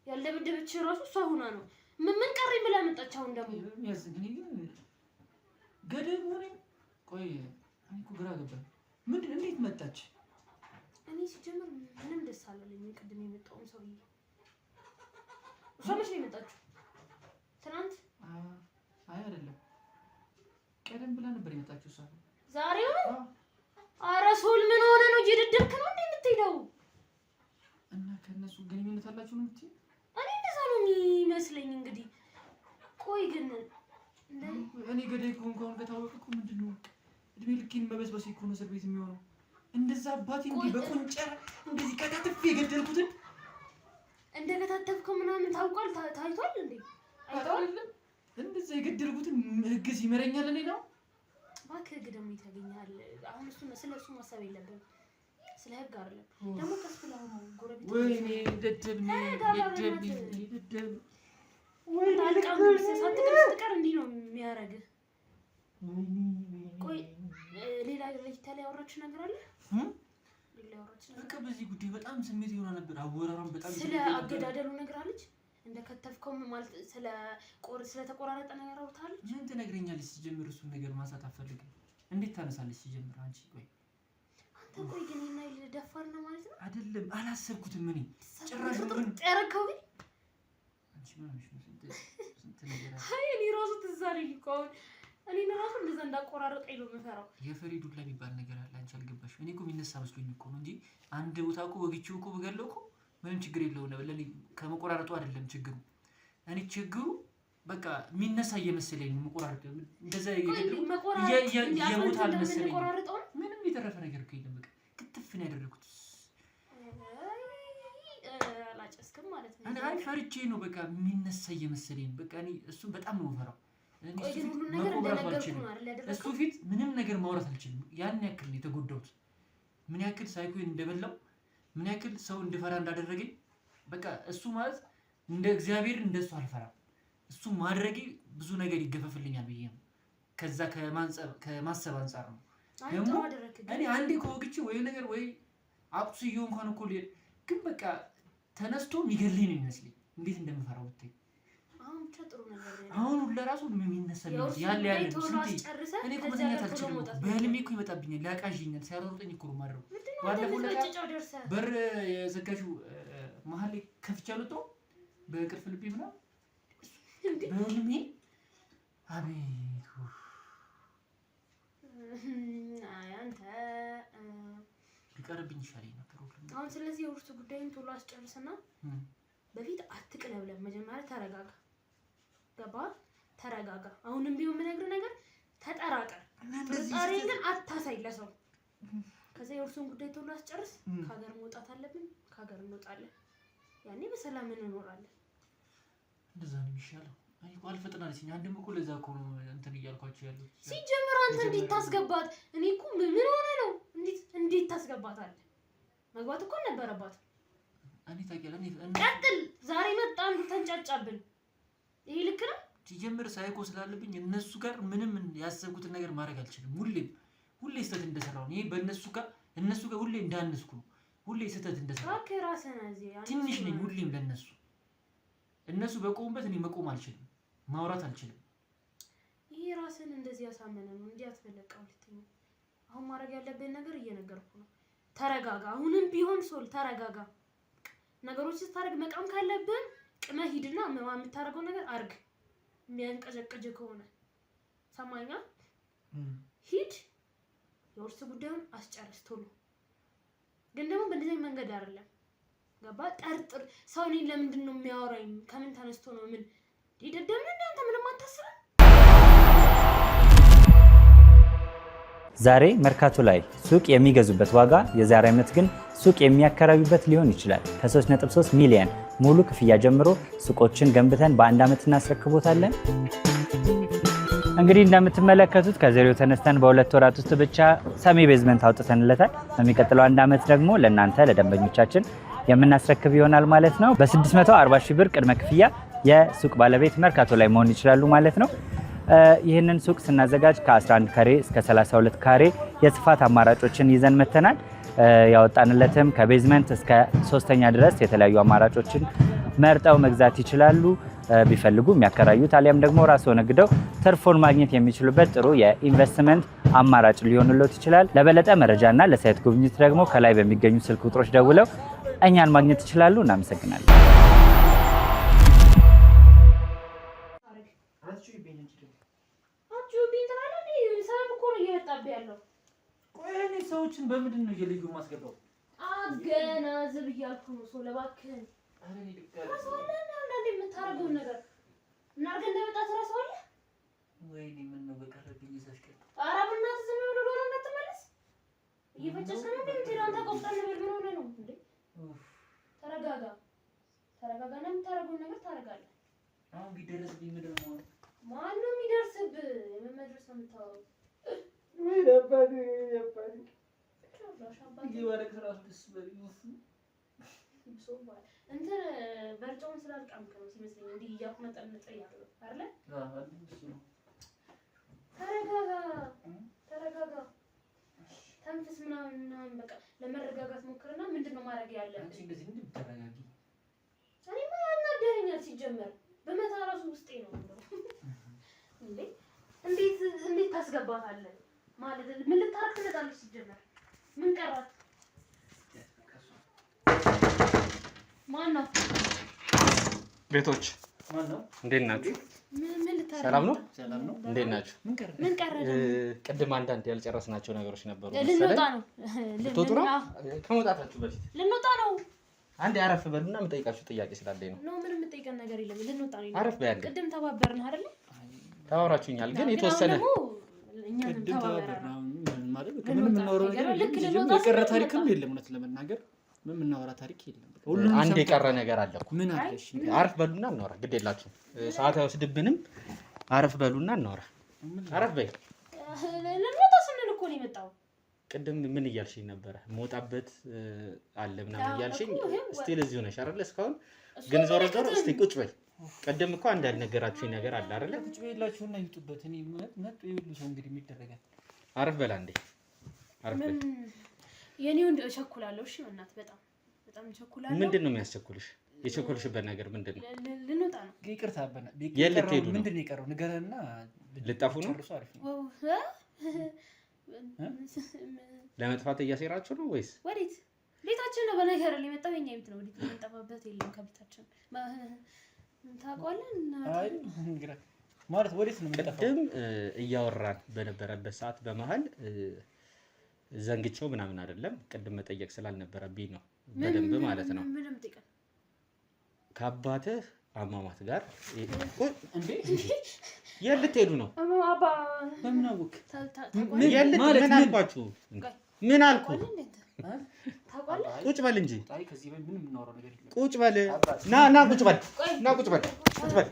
ያልደበደበች ራሱ እሷ ሆና ነው። ምን ቀረኝ ብላ መጣች። አሁን ደግሞ የሚያስገኝ ገደብ ሆነ። ቆይ እኔ እኮ ግራ ገባኝ። ምንድን እንዴት መጣች? እኔ ሲጀምር ምንም ደስ አላለኝ። ቅድም የመጣውን ሰውዬ እሷ መች ነው የመጣችው? ትናንት? አይ አይደለም፣ ቀደም ብላ ነበር የመጣችው እሷ። ዛሬ ነው? ኧረ ሶል ምን ሆነ ነው? እየደደብክ ነው እንዴ የምትሄደው? እና ከእነሱ ግንኙነት አላችሁ ነው የምትይው? እኔ እንደዛ ነው የሚመስለኝ። እንግዲህ ቆይ ግን እኔ ገዳይ ከሆንኩ አሁን ከታወቀ እኮ ምንድን ነው እድሜ ልኬን መበስበስ እኮ ነው እስር ቤት የሚሆነው። እንደዛ አባቴ እንዲህ በቁንጨር እንደዚህ ከታተፍ የገደልኩትን እንደከታተፍከው ምናምን ታውቋል? ታይቷል እንዴ? አይደለም እንደዛ የገደልኩትን ህግስ ይመረኛል? እኔ ነው እባክህ ህግ ደግሞ ይታገኛል። አሁን ስለ እሱ ማሰብ የለብንም። ስለ ህግ አይደለም ደግሞ ቀስ ብለህ አሁን ጎረቤት ወይኔ ደደብ ነኝ ደደብ ወይ ታልቃም ሳትቀር ስትቀር እንዲህ ነው የሚያደርግህ። ቆይ ሌላ ላይ ያወራችሁ ነገር አለ? ሌላ ያወራችሁ ነገር በቃ በዚህ ጉዳይ በጣም ስሜት ይሆና ነበር። አወራራም በጣም ስለ አገዳደሉ ነገር አለች። እንደከተፍከው ማለት ስለ ተቆራረጠ ነገር አውርታለች። ምን ትነግረኛለች? ሲጀምር እሱን ነገር ማንሳት አትፈልግም። እንዴት ታነሳለች? ሲጀምር አንቺ ቆይ አንተ ቆይ ግን እና ደፋር ነው ማለት ነው? አይደለም አላሰብኩትም። እኔ ጭራሽ ምን ያረከው አንቺ ምንሽ ነው? ስንት ነገር አይ እኔ ራሱ ትዝ አለኝ እኮ አሁን እኔ ራሱ እንደዛ እንዳቆራረጠኝ ነው የምፈራው። የፈሪዱላ የሚባል ነገር አለ። አንቺ አልገባሽም። እኔ እኮ የሚነሳ መስሎኝ እኮ ነው እንጂ አንድ ቦታ እኮ ወግቼው እኮ ብገለው እኮ ምንም ችግር የለውም ነበር። ለኔ ከመቆራረጡ አይደለም ችግሩ። እኔ ችግሩ በቃ የሚነሳ እየመሰለኝ ነው መቆራረጥ። እንደዛ የሞታ አልመሰለኝ። ምንም የተረፈ ነገር እኮ የለም። በቃ ክትፍ ነው ያደረኩት። አላጨስክም ማለት ነው? አይ ፈርቼ ነው በቃ የሚነሳ እየመሰለኝ። በቃ እኔ እሱን በጣም ነው የምፈራው። እሱ ፊት ምንም ነገር ማውራት አልችልም። ያን ያክል ነው የተጎዳሁት። ምን ያክል ሳይኮን እንደበላው፣ ምን ያክል ሰው እንድፈራ እንዳደረገኝ። በቃ እሱ ማለት እንደ እግዚአብሔር እንደሱ አልፈራም። እሱ ማድረጌ ብዙ ነገር ይገፈፍልኛል ብዬ ነው። ከዛ ከማሰብ አንፃር ነው። ደግሞ እኔ አንዴ ከወግቼ ወይ ነገር ወይ አቁስዬው እንኳን እኮ ግን በቃ ተነስቶ የሚገልኝ ነው የሚመስለኝ። እንዴት እንደምፈራው ብታይ አሁን ለራሱ የሚነሳ ያለ እኔ እኮ መተኛት አልችልም። በህልሜ እኮ ይመጣብኛል፣ ሊያቃዥኛል። ሲያሮጠኝ እኮ ነው የማድረው። ባለፈው በር የዘጋሽው መሀል ላይ ከፍቼ አልወጣሁም በቅርፍ ልቤ ምናምን በህልሜ። አቤት አንተ ሊቀርብኝ ይሻለኝ ነበር። አሁን ስለዚህ የውርሱ ጉዳይን ቶሎ አስጨርስና በፊት አትቅለብለም። መጀመሪያ ተረጋጋ። ገባ? ተረጋጋ። አሁንም ቢሆን የምነግርህ ነገር ተጠራቀር። ጥርጣሬን ግን አታሳይ ለሰው። ከዛ የውርሱን ጉዳይ ቶሎ አስጨርስ። ከሀገር መውጣት አለብን። ከሀገር እንወጣለን። ያኔ በሰላም እንኖራለን። እንደዛ ነው የሚሻለው። አይ እኮ አልፈጥናለችኝ። አንድም እኮ ለዛ እኮ ነው እንትን እያልኳቸው ያሉት። ሲጀምር አንተ እንዴት ታስገባት? እኔ እኮ ምን ሆነ ነው እንዴት ታስገባታለህ? መግባት እኮ ነበረባት። እኔ ታውቂያለሽ። ቀጥል። ዛሬ መጣ አንዱ ተንጫጫብን። ይሄ ልክ ነው? ሲጀምር ሳይኮ ስላለብኝ እነሱ ጋር ምንም ያሰብኩትን ነገር ማድረግ አልችልም። ሁሌ ስህተት እንደሰራው ነው። ይሄ እነሱ ጋር ሁሌ እንዳነስኩ ነው። ሁሌ ስህተት እንደሰራው ትንሽ ነኝ ሁሌም ለነሱ። እነሱ በቆሙበት እኔ መቆም አልችልም፣ ማውራት አልችልም። ይሄ ራስን እንደዚህ ያሳመነ ነው እንዴ? አትፈለቀው ልትኝ። አሁን ማድረግ ያለብን ነገር እየነገርኩ ነው። ተረጋጋ። አሁንም ቢሆን ሶል ተረጋጋ። ነገሮች ስታደርግ መቃም ካለብን ቅመህ ሂድና የምታደርገው ነገር አርግ። የሚያንቀጨቅጭ ከሆነ ሰማኛ ሂድ። የውርስ ጉዳዩን አስጨርስ ቶሎ። ግን ደግሞ በእንደዚህ መንገድ አይደለም። ገባ? ጠርጥር። ሰው እኔን ለምንድን ነው የሚያወራኝ? ከምን ተነስቶ ነው? ምን ሊደደም እንደ አንተ ምንም አታስብም? ዛሬ መርካቶ ላይ ሱቅ የሚገዙበት ዋጋ የዛሬ ዓመት ግን ሱቅ የሚያከራዩበት ሊሆን ይችላል። ከ3.3 ሚሊዮን ሙሉ ክፍያ ጀምሮ ሱቆችን ገንብተን በአንድ ዓመት እናስረክቦታለን። እንግዲህ እንደምትመለከቱት ከዜሮ ተነስተን በሁለት ወራት ውስጥ ብቻ ሰሚ ቤዝመንት አውጥተንለታል። በሚቀጥለው አንድ ዓመት ደግሞ ለእናንተ ለደንበኞቻችን የምናስረክብ ይሆናል ማለት ነው። በ640 ሺህ ብር ቅድመ ክፍያ የሱቅ ባለቤት መርካቶ ላይ መሆን ይችላሉ ማለት ነው። ይህንን ሱቅ ስናዘጋጅ ከ11 ካሬ እስከ 32 ካሬ የስፋት አማራጮችን ይዘን መተናል። ያወጣንለትም ከቤዝመንት እስከ 3ኛ ድረስ የተለያዩ አማራጮችን መርጠው መግዛት ይችላሉ። ቢፈልጉ የሚያከራዩት አሊያም ደግሞ ራስዎ ነግደው ትርፎን ማግኘት የሚችሉበት ጥሩ የኢንቨስትመንት አማራጭ ሊሆንልዎት ይችላል። ለበለጠ መረጃና ለሳይት ጉብኝት ደግሞ ከላይ በሚገኙ ስልክ ቁጥሮች ደውለው እኛን ማግኘት ይችላሉ። እናመሰግናለን። ሰዎችን በምንድን ነው እየለዩ ማስገባው? ገና ዝብ እያልኩ ነው። ሰው ለባክህን አንዳንዴ የምታደርገውን ነገር እናድርገህ እንደመጣ ትረሳዋለህ። ወይኔ ምን ነው በቀረብኝ ይዘሽ ቀር። ኧረ በእናትህ ዝም ብሎ ነው እንዳትመለስ። እየፈጨስ ነው እንዴ? አንተ ቆፍጠን ነበር ምን ሆነህ ነው እንዴ? ተረጋጋ ተረጋጋና የምታደርገውን ነገር ታደርጋለህ። አሁን ቢደርስብኝ ምንድን ነው? ማነው የሚደርስብህ? የመመድረስ ነው የምታወራው? ወይ ደባሪ ይወረቅ ራስ ደስ በሪውስ እንትን በርጫውን ስላልቃምክ ነው ሲመስለኝ እንዲህ እያቁመጠመጠ ያለው አይደለ? ተረጋጋ ተንፍስ ምናምን በቃ ለመረጋጋት ሞክርና ምንድነው ማድረግ ያለብህ? አንቺ እንደዚህ ምንድን ተረጋጊ። እኔማ ያናደኸኛል ሲጀመር በመታ ራሱ ውስጤ ነው እንዴ እንዴት ታስገባታለህ ማለት ምን ልታረግ ትመጣለች ሲጀመር ምን ቀራት? ማነው? ቤቶች ማነው? እንዴት ናችሁ? ምን ልታረግ? ሰላም ነው? ሰላም ነው። እንዴት ናችሁ? ምን ቀረ? ቅድም አንዳንድ ያልጨረስናቸው ነገሮች ነበሩ። ልንወጣ ነው። ልትወጡ ነው? ከመውጣታችሁ በፊት ልንወጣ ነው። አንዴ አረፍ በሉና የምጠይቃችሁ ጥያቄ ስላለኝ ነው። ነው ምንም የምጠይቀን ነገር የለም። ልንወጣ ነው። አረፍ በያለኝ። ቅድም ተባበርን አይደል? ተባብራችሁኛል፣ ግን የተወሰነ ቅድም ተባበርን ማለት ምንም የምናወራው ነገር የለም። የቀረ ታሪክም የለም። እውነት ለመናገር ምን የምናወራ ታሪክ የለም። ሁሉም አንድ የቀረ ነገር አለ እኮ። ምን አለሽ? አረፍ በሉና እናወራ። ግድ የላችሁም፣ ሰዓት አይወስድብንም። አረፍ በሉና እናወራ። አረፍ በይ። ልንወጣ ስንል እኮ ነው የመጣው። ቅድም ምን እያልሽኝ ነበረ? መውጣበት አለ ምናምን እያልሽኝ ስቲል እዚሁ ነሽ አይደል? እስካሁን ግን ዞሮ ዞሮ እስቲ ቁጭ በይ። ቅድም እኮ አንድ ያልነገራችሁኝ ነገር አለ አይደል? ቁጭ በይላችሁና ይውጡበት። እኔ መጥ ይውሉ ሰው እንግዲህ የሚደረጋል። አረፍ በላ እንዴ። አረፍ በል። የኔው እቸኩላለሁ። እሺ በእናትህ በጣም እቸኩላለሁ። ምንድን ነው የሚያስቸኩልሽ? የቸኮልሽበት ነገር ምንድን ነው? ልንወጣ ነው። ይቅርታ በና የልትሄዱ ነው? ምንድን ነው የቀረው? ንገረና ልጠፉ ነው? ነው? ለመጥፋት እያሴራችሁ ነው ወይስ? ወዴት? ቤታችን ነው። በነገር ላይ የመጣው የኛ ቤት ነው። ወዴት የምንጠፋበት የለም ከቤታችን። ታውቀዋለህ? አይ ማለት ወዴት ነው የምንጠፋው? ቅድም እያወራን በነበረበት ሰዓት በመሀል ዘንግቼው ምናምን አይደለም። ቅድም መጠየቅ ስላልነበረብኝ ነው በደንብ ማለት ነው። ምንም ጥቅም ከአባትህ አሟሟት ጋር እንዴ የልትሄዱ ነው? አባ በምን አወቅ? ምን አልኳችሁ? ምን አልኩ? ቁጭ በል እንጂ ቁጭ በል። ና ቁጭ በል። ና ቁጭ በል። ቁጭ በል።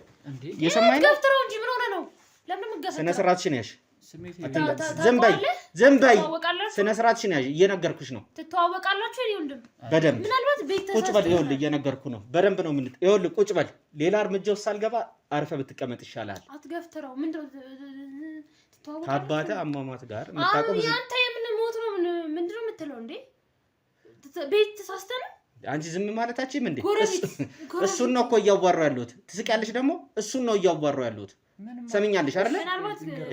የሰማኝ ነው። ገፍትረው እንጂ ምን ሆነ ነው? ለምን ምገፈት? ስነ ስርዓትሽን ያዥ። ዝም በይ። ስነ ስርዓትሽን ያዥ። እየነገርኩሽ ነው። ትተዋወቃላችሁ? እኔ ወንድም በደንብ ምናልባት ቤት ቁጭ በል። ይኸውልህ እየነገርኩ ነው። በደንብ ነው ምን ይኸውልህ ቁጭ በል። ሌላ እርምጃ ውስጥ ሳልገባ አርፈህ ብትቀመጥ ይሻላል። አትገፍትረው። ምንድነው ትተዋወቃላችሁ? ከአባትህ አሟሟት ጋር የምታውቀው ብዙ አንተ የምን ሞት ነው? ምንድነው የምትለው እንዴ? ቤት ተሳስተህ ነው? አንቺ ዝም ማለታችሁም እንዴ? እሱን ነው እኮ እያዋራሁ ያለሁት። ትስቂያለሽ ደግሞ። እሱን ነው እያዋራሁ ያለሁት። ሰሚኛለሽ አይደለ?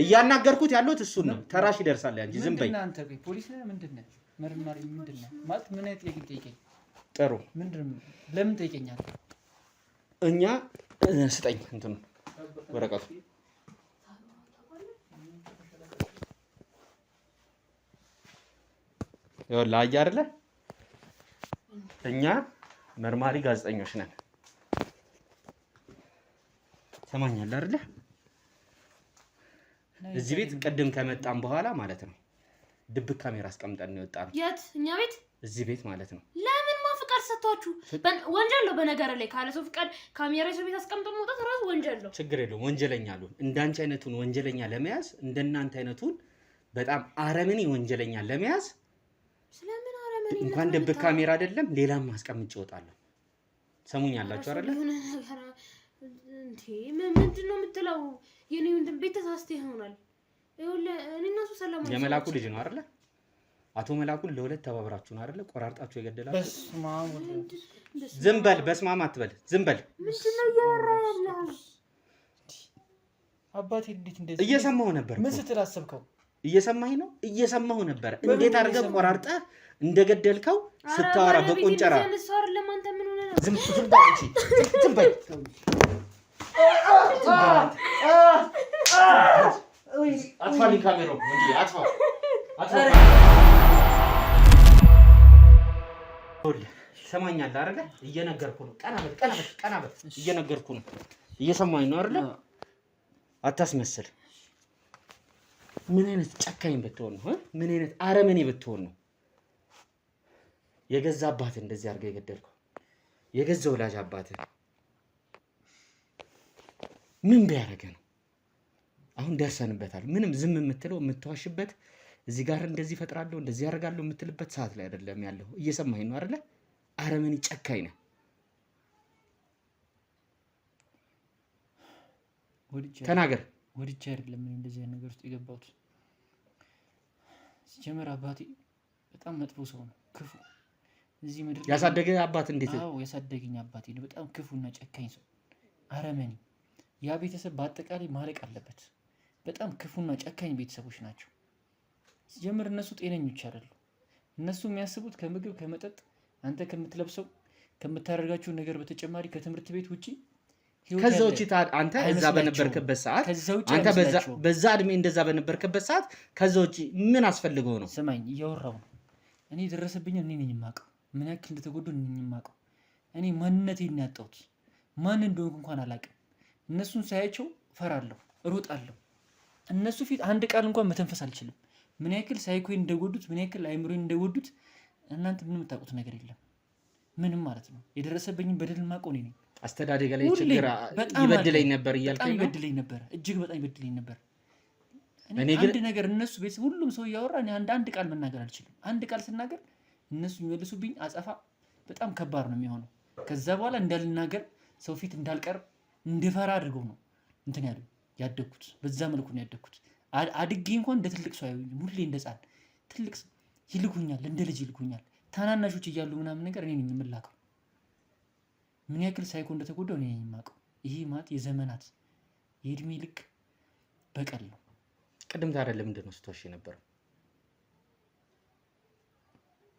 እያናገርኩት ያለሁት እሱን ነው። ተራሽ ይደርሳል። አንቺ ዝም በይ። እናንተ ፖሊስ ነህ? ምንድነው መርማሪ? ምንድነው ማለት ምን አይነት ጥያቄ ጠይቀኝ። ጥሩ ምንድነው? ለምን ጠይቀኛል? እኛ ስጠኝ እንትኑ ወረቀቱ ይኸውልህ አየህ አይደለ? እኛ መርማሪ ጋዜጠኞች ነን። ሰማኛለህ አይደለ? እዚህ ቤት ቅድም ከመጣን በኋላ ማለት ነው ድብቅ ካሜራ አስቀምጠን ነው የወጣነው። የት? እኛ ቤት? እዚህ ቤት ማለት ነው። ለምን ማፍቃድ ሰጣችሁ? ወንጀል ነው በነገር ላይ ካለ ሰው ፍቃድ ካሜራ ሰው ቤት አስቀምጦ መውጣት ራሱ ወንጀል ነው። ችግር የለውም። ወንጀለኛ አሉን። እንዳንቺ አይነቱን ወንጀለኛ ለመያዝ እንደናንተ አይነቱን በጣም አረመኔ ወንጀለኛ ለመያዝ ስለምን አረመኔ እንኳን ድብቅ ካሜራ አይደለም ሌላም ማስቀምጬ እወጣለሁ። ሰሙኝ አላችሁ አይደለ? እንዴ ምንድን ነው የምትለው? የኔ ወንድም ቤት ተሳስተህ ይሆናል። ይኸውልህ እኔ እና እሱ ሰላም ነው። የመላኩ ልጅ ነው አይደለ? አቶ መላኩን ለሁለት ተባብራችሁ ነው አይደለ? ቆራርጣችሁ የገደላችሁ። በስመ አብ ዝም በል፣ በስማም አትበል፣ ዝም በል። ምንድን ነው እያወራህ ያለኸው? አባቴ እንዴት እንደዚህ እየሰማሁ ነበር። ምን ስትል አሰብከው? እየሰማኸኝ ነው? እየሰማሁ ነበር። እንዴት አድርገህ ቆራርጠህ እንደገደልከው ስታወራ በቆንጨራ። ዝም በል አጥፋልኝ ካሜራው እንጂ አጥፋ። ሰማኛል አይደለ? እየነገርኩህ ነው። ቀና በል እየነገርኩህ ነው። እየሰማኝ ነው አይደለ? አታስመስል። ምን አይነት ጨካኝ ብትሆን ነው? ምን አይነት አረመኔ ብትሆን ነው የገዛ አባትህ እንደዚህ አድርገህ የገደልከው? የገዛ ወላጅ አባትህ ምን ቢያደርገህ ነው? አሁን ደርሰንበታል። ምንም ዝም የምትለው የምትዋሽበት እዚህ ጋር እንደዚህ ፈጥራለሁ እንደዚህ ያደርጋለሁ የምትልበት ሰዓት ላይ አይደለም ያለው። እየሰማኸኝ ነው አይደለ? አረመኔ ጨካኝ ነህ። ተናገር። ወድጄ አይደለም እንደዚህ አይነት ነገር ውስጥ የገባሁት። ሲጀመር አባቴ በጣም መጥፎ ሰው ነው፣ ክፉ። እዚህ ምድር ያሳደገ አባት እንዴት? አዎ ያሳደገኝ አባቴ ነው። በጣም ክፉና ጨካኝ ሰው፣ አረመኔ። ያ ቤተሰብ በአጠቃላይ ማለቅ አለበት። በጣም ክፉና ጨካኝ ቤተሰቦች ናቸው። ሲጀምር እነሱ ጤነኞች አይደሉም። እነሱ የሚያስቡት ከምግብ ከመጠጥ፣ አንተ ከምትለብሰው ከምታደርጋቸው ነገር በተጨማሪ ከትምህርት ቤት ውጪ ከዛ ውጪ አንተ እዛ በነበርክበት ሰዓት አንተ በዛ እድሜ እንደዛ በነበርክበት ሰዓት ከዛ ውጪ ምን አስፈልገው ነው? ስማኝ፣ እያወራሁ ነው። እኔ የደረሰብኝ እኔ ነኝ የማውቀው፣ ምን ያክል እንደተጎዱ እኔ ነኝ የማውቀው። እኔ ማንነቴን ያጣሁት ማን እንደሆንኩ እንኳን አላውቅም። እነሱን ሳያቸው ፈራለሁ፣ እሮጣለሁ። እነሱ ፊት አንድ ቃል እንኳን መተንፈስ አልችልም። ምን ያክል ሳይኮን እንደጎዱት፣ ምን ያክል አይምሮን እንደጎዱት እናንተ ምንም የምታውቁት ነገር የለም። ምንም ማለት ነው። የደረሰብኝን በደል የማውቀው እኔ ነኝ። አስተዳደግ ላይ ችግር ይበድለኝ ነበር እያልከኝ ነው? ይበድለኝ ነበር፣ እጅግ በጣም ይበድለኝ ነበር። እኔ አንድ ነገር እነሱ ቤት ሁሉም ሰው እያወራ እኔ አንድ ቃል መናገር አልችልም። አንድ ቃል ስናገር እነሱ የሚመልሱብኝ አጸፋ በጣም ከባድ ነው የሚሆነው። ከዛ በኋላ እንዳልናገር፣ ሰው ፊት እንዳልቀርብ እንድፈራ አድርገው ነው እንትን ያሉ ያደግኩት። በዛ መልኩ ነው ያደግኩት። አድጌ እንኳን እንደ ትልቅ ሰው አያዩኝም። ሁሌ እንደ ሕፃን ትልቅ ይልኩኛል፣ እንደ ልጅ ይልኩኛል። ታናናሾች እያሉ ምናምን ነገር እኔ ነኝ የምላከው። ምን ያክል ሳይኮ እንደተጎዳው እኔ ነኝ የማውቀው። ይሄ ማለት የዘመናት የእድሜ ልክ በቀል ነው። ቅድም ታዲያ ለምንድን ነው ስትዋሽ የነበረው?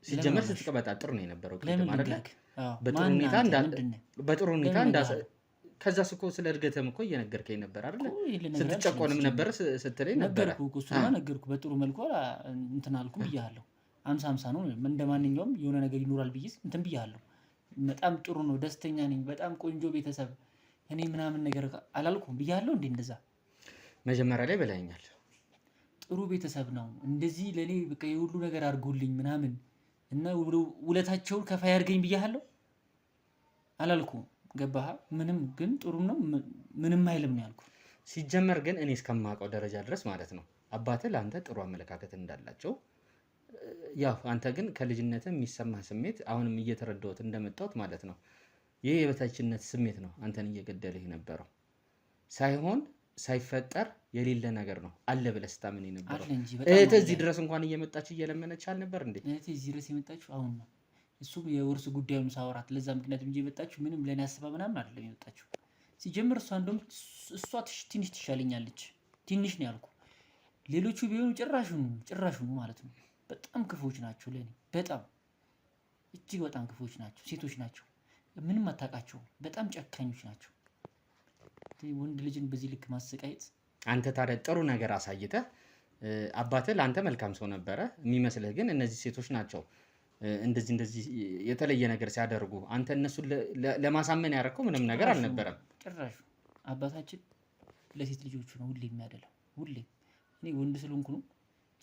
ሲጀመር ስትቀበጣጥር ነው የነበረው። ቅድም አይደለ? በጥሩ ሁኔታ ከዛስ እኮ ስለ እድገትም እኮ እየነገርከኝ ነበር አይደለ? ስትጨቆንም ነበር ስትለኝ ነበር። እሱማ ነገርኩ። በጥሩ መልኩ እንትን አልኩ ብያለሁ። 50-50 ነው። እንደማንኛውም የሆነ ነገር ይኖራል ብዬ እንትን ብያለሁ። በጣም ጥሩ ነው፣ ደስተኛ ነኝ፣ በጣም ቆንጆ ቤተሰብ እኔ ምናምን ነገር አላልኩም ብያለሁ እንዴ? እንደዛ መጀመሪያ ላይ በላይኛል። ጥሩ ቤተሰብ ነው እንደዚህ ለኔ በቃ የሁሉ ነገር አድርጎልኝ ምናምን እና ውለታቸውን ከፋይ አድርገኝ ብያለሁ አላልኩም? ገባህ? ምንም ግን ጥሩ ነው ምንም አይልም ነው ያልኩ። ሲጀመር ግን እኔ እስከማውቀው ደረጃ ድረስ ማለት ነው አባትህ ለአንተ ጥሩ አመለካከት እንዳላቸው፣ ያው አንተ ግን ከልጅነት የሚሰማህ ስሜት አሁንም እየተረዳሁት እንደመጣሁት ማለት ነው ይሄ የበታችነት ስሜት ነው አንተን እየገደልህ የነበረው። ሳይሆን ሳይፈጠር የሌለ ነገር ነው አለ ብለህ ስታምን የነበረው። እህትህ እዚህ ድረስ እንኳን እየመጣች እየለመነች አልነበር እንዴ? እህትህ እዚህ ድረስ የመጣችው አሁን ነው። እሱም የውርስ ጉዳዩን ሳወራት ለዛ ምክንያት እንጂ የመጣችው ምንም ለኔ አስባ ምናምን አይደለም የመጣችው። ሲጀምር እሷ እንደውም እሷ ትንሽ ትሻለኛለች። ትንሽ ነው ያልኩ። ሌሎቹ ቢሆኑ ጭራሹኑ ማለት ነው በጣም ክፉዎች ናቸው ለኔ። በጣም እጅግ በጣም ክፉዎች ናቸው። ሴቶች ናቸው፣ ምንም አታውቃቸውም። በጣም ጨካኞች ናቸው። ወንድ ልጅን በዚህ ልክ ማሰቃየት። አንተ ታዲያ ጥሩ ነገር አሳይተህ አባትህ ለአንተ መልካም ሰው ነበረ የሚመስልህ፣ ግን እነዚህ ሴቶች ናቸው እንደዚህ የተለየ ነገር ሲያደርጉ አንተ እነሱን ለማሳመን ያደረከው ምንም ነገር አልነበረም። ጭራሹ አባታችን ለሴት ልጆቹ ነው ሁሌ የሚያደለው። ሁሌ እኔ ወንድ ስለሆንኩ ነው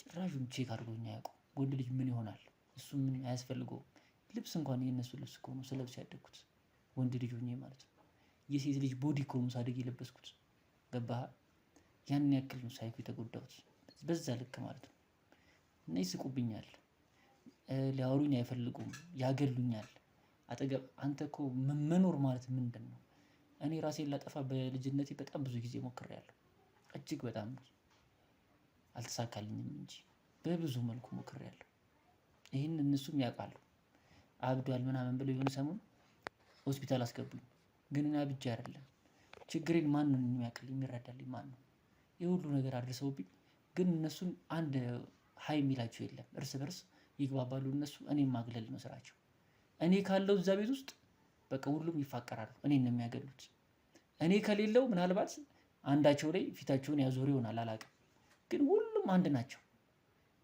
ጭራሹን ቼክ አድርጎኝ አያውቁም። ወንድ ልጅ ምን ይሆናል እሱ ምን አያስፈልገውም። ልብስ እንኳን የነሱ ልብስ እኮ ነው ስለብስ ያደግኩት ወንድ ልጅ ሆኜ ማለት ነው። የሴት ልጅ ቦዲ እኮ ነው ሳደግ የለበስኩት። ገባህ? ያን ያክል ነው ሳይኮ የተጎዳሁት በዛ ልክ ማለት ነው። እና ይስቁብኛል፣ ሊያወሩኝ አይፈልጉም፣ ያገሉኛል። አጠገብ አንተ እኮ መኖር ማለት ምንድን ነው? እኔ ራሴን ላጠፋ በልጅነቴ በጣም ብዙ ጊዜ ሞክሬያለሁ። እጅግ በጣም ብዙ አልተሳካልኝም እንጂ በብዙ መልኩ ሞክሬያለሁ። ይህን እነሱም ያውቃሉ። አብዷል ምናምን ብለው የሆነ ሰሞን ሆስፒታል አስገቡኝ። ግን እኔ አብጄ አይደለም። ችግሬን ማን ነው የሚያውቅልኝ የሚረዳልኝ ማን ነው? ይህ ሁሉ ነገር አድርሰውብኝ ግን እነሱን አንድ ሀይ የሚላቸው የለም። እርስ በርስ ይግባባሉ እነሱ። እኔም ማግለል ነው ስራቸው። እኔ ካለው እዛ ቤት ውስጥ በቃ ሁሉም ይፋቀራሉ። እኔን ነው የሚያገሉት። እኔ ከሌለው ምናልባት አንዳቸው ላይ ፊታቸውን ያዞር ይሆናል አላውቅም። ግን ሁሉም አንድ ናቸው።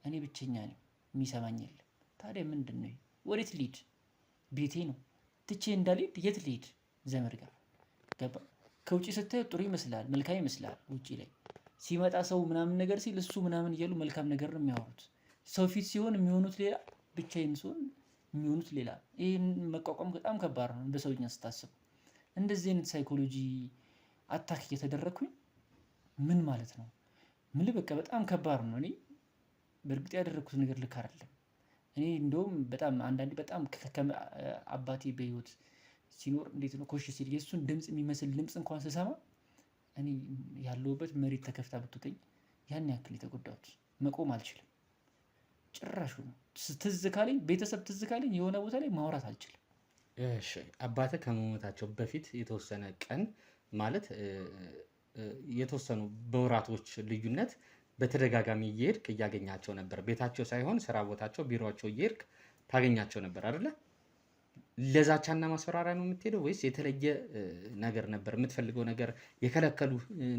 እኔ ብቸኛ ነኝ፣ የሚሰማኝ የለም። ታዲያ ምንድን ነው? ወዴት ልሂድ? ቤቴ ነው። ትቼ እንዳልሄድ የት ልሂድ? ዘመድ ጋር ገባ። ከውጭ ስታየው ጥሩ ይመስላል፣ መልካም ይመስላል። ውጭ ላይ ሲመጣ ሰው ምናምን ነገር ሲል እሱ ምናምን እያሉ መልካም ነገር ነው የሚያወሩት። ሰው ፊት ሲሆን የሚሆኑት ሌላ፣ ብቻዬን ሲሆን የሚሆኑት ሌላ። ይህን መቋቋም በጣም ከባድ ነው በሰውኛ ስታስብ። እንደዚህ አይነት ሳይኮሎጂ አታክ እየተደረግኩኝ ምን ማለት ነው? ምን በቃ በጣም ከባድ ነው። እኔ በእርግጥ ያደረግኩት ነገር ልክ አይደለም። እኔ እንደውም በጣም አንዳንዴ በጣም አባቴ በህይወት ሲኖር እንዴት ነው ኮሽ ሲል የእሱን ድምፅ የሚመስል ድምፅ እንኳን ስሰማ እኔ ያለሁበት መሬት ተከፍታ ብትወጠኝ ያን ያክል የተጎዳሁት መቆም አልችልም። ጭራሹ ነው ትዝ ካለኝ ቤተሰብ ትዝ ካለኝ የሆነ ቦታ ላይ ማውራት አልችልም። እሺ አባትህ ከመሞታቸው በፊት የተወሰነ ቀን ማለት የተወሰኑ በወራቶች ልዩነት በተደጋጋሚ እየሄድክ እያገኛቸው ነበር። ቤታቸው ሳይሆን ስራ ቦታቸው፣ ቢሮቸው እየሄድክ ታገኛቸው ነበር አይደለ? ለዛቻና ማስፈራሪያ ነው የምትሄደው ወይስ የተለየ ነገር ነበር? የምትፈልገው ነገር የከለከሉ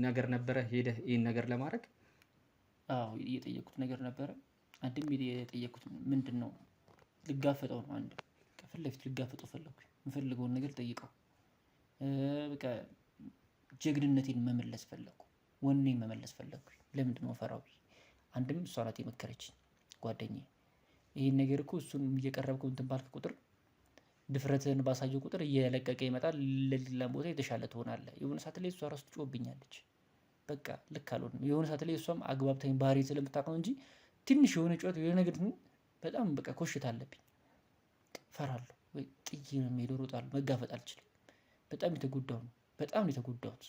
ነገር ነበረ ሄደህ ይህን ነገር ለማድረግ? አዎ እየጠየቁት ነገር ነበረ። አንድም የጠየቁት ምንድን ነው ልጋፈጠው ነው። አንድ ፊት ለፊት ልጋፈጠው ፈለኩኝ። የምፈልገውን ነገር ጠይቀው በቃ ጀግንነቴን መመለስ ፈለኩ። ወኔን መመለስ ፈለኩኝ። ለምንድን ነው ፈራው? አንድም እሷ ናት የመከረችኝ ጓደኛዬ። ይህን ነገር እኮ እሱን እየቀረብከው እንትን ባልክ ቁጥር ድፍረትህን ባሳየው ቁጥር እየለቀቀ ይመጣል። ለሌላ ቦታ የተሻለ ትሆናለህ። የሆነ ሰዓት ላይ እሷ ራሱ ትጮህብኛለች። በቃ ልክ አልሆንም። የሆነ ሰዓት ላይ እሷም አግባብታኝ ባህሪ ስለምታውቅ ነው እንጂ ትንሽ የሆነ ጩኸት የሆነ ነገር በጣም በቃ ኮሽታ አለብኝ። ፈራለሁ ወይ ጥዬ ነው የምሄደው። እሮጣለሁ። መጋፈጥ አልችልም። በጣም የተጎዳው ነው። በጣም የተጎዳሁት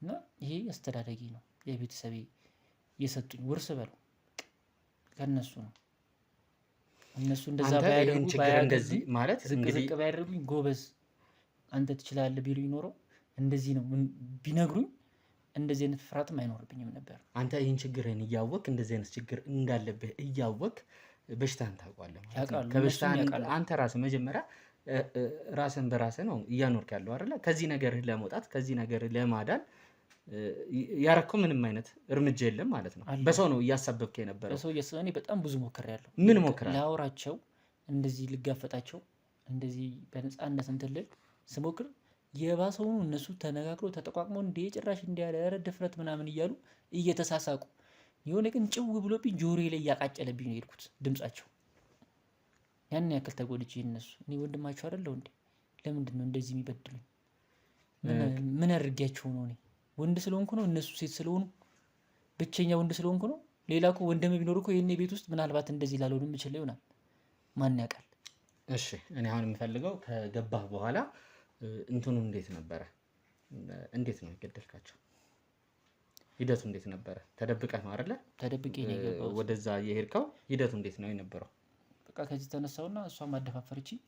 እና ይሄ አስተዳደጊ ነው። የቤተሰቤ የሰጡኝ ውርስ በለው ከነሱ ነው። እነሱ እንደዛ ባያደርጉ እንደዚህ ማለት ዝቅ ባያደርጉኝ ጎበዝ አንተ ትችላለህ ቢሉኝ ኖሮ እንደዚህ ነው ቢነግሩኝ እንደዚህ አይነት ፍርሃትም አይኖርብኝም ነበር። አንተ ይህን ችግርህን እያወቅህ እንደዚህ አይነት ችግር እንዳለብህ እያወቅህ በሽታህን ታውቃለህ ማለት ነው። ከበሽታ አንተ ራስህ መጀመሪያ ራስን በራስህ ነው እያኖርክ ያለው አይደለ? ከዚህ ነገርህ ለመውጣት ከዚህ ነገርህ ለማዳን ያረከው ምንም አይነት እርምጃ የለም ማለት ነው። በሰው ነው እያሳበብክ የነበረው። በሰው እኔ በጣም ብዙ ሞክሬያለሁ። ምን ሞክሬያለሁ? ላወራቸው፣ እንደዚህ ልጋፈጣቸው፣ እንደዚህ በነፃነት እንትን ልል ስሞክር የባሰውን እነሱ ተነጋግሮ ተጠቋቅሞ እንደ ጭራሽ እንዲያለ ኧረ ድፍረት ምናምን እያሉ እየተሳሳቁ የሆነ ግን ጭው ብሎብኝ ጆሮዬ ላይ እያቃጨለብኝ ነው የሄድኩት ድምጻቸው። ያን ያክል ተጎድቼ እነሱ እኔ ወንድማቸው አይደለሁ እንዴ? ለምንድን ነው እንደዚህ የሚበድሉኝ? ምን አድርጌያቸው ነው? እኔ ወንድ ስለሆንኩ ነው? እነሱ ሴት ስለሆኑ ብቸኛ ወንድ ስለሆንኩ ነው? ሌላ እኮ ወንድም ቢኖር እኮ የኔ ቤት ውስጥ ምናልባት እንደዚህ ላልሆንም እችል ይሆናል። ማን ያውቃል? እሺ እኔ አሁን የምፈልገው ከገባህ በኋላ እንትኑ እንዴት ነበረ? እንዴት ነው የገደልካቸው? ሂደቱ እንዴት ነበረ? ተደብቀህ ነው አይደለ? ተደብቄ ነው የገባሁት ወደዛ የሄድከው። ሂደቱ እንዴት ነው የነበረው? በቃ ከዚህ ተነሳውና እሷም አደፋፈረችኝ።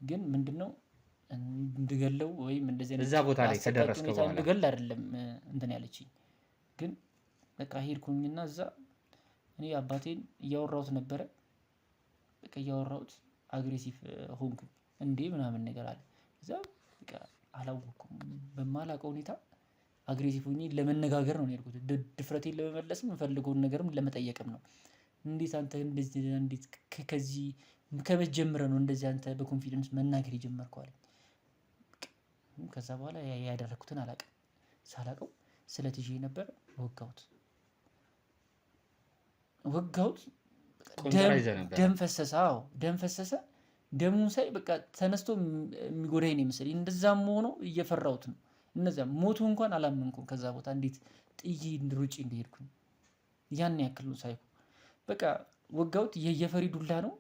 ግን ምንድነው እንድገለው ወይም እንደዚህ እዛ ቦታ ላይ ከደረስከ በኋላ እንድገል አይደለም እንትን ያለችኝ። ግን በቃ ሄድኩኝና እዛ እኔ አባቴን እያወራሁት ነበረ። በቃ እያወራሁት አግሬሲቭ ሆንኩኝ። እንዴ ምናምን ነገር አለ። እዛ በቃ አላወኩም። በማላውቀው ሁኔታ አግሬሲቭ ሆኜ ለመነጋገር ነው የሄድኩት። ድፍረቴን ለመመለስም የምፈልገውን ነገርም ለመጠየቅም ነው። እንዴት አንተ እንደዚህ እንዴት ከዚህ ከመጀመር ነው እንደዚህ አንተ በኮንፊደንስ መናገር የጀመርከው አለኝ። ከዛ በኋላ ያደረኩትን አላውቅም። ሳላውቀው ስለት ይዤ ነበር። ወጋሁት። ደም ፈሰሰ። አዎ ደም ፈሰሰ። ደሙን ሳይ በቃ ተነስቶ የሚጎዳኝ ነው መሰለኝ። እንደዛም ሆኖ እየፈራሁት ነው። እነዚያ ሞቱ እንኳን አላመንኩም። ከዛ ቦታ እንዴት ጥዬ ሩጬ እንደሄድኩኝ ያን ያክል ነው ሳይሆን በቃ ወጋሁት። የፈሪ ዱላ ነው።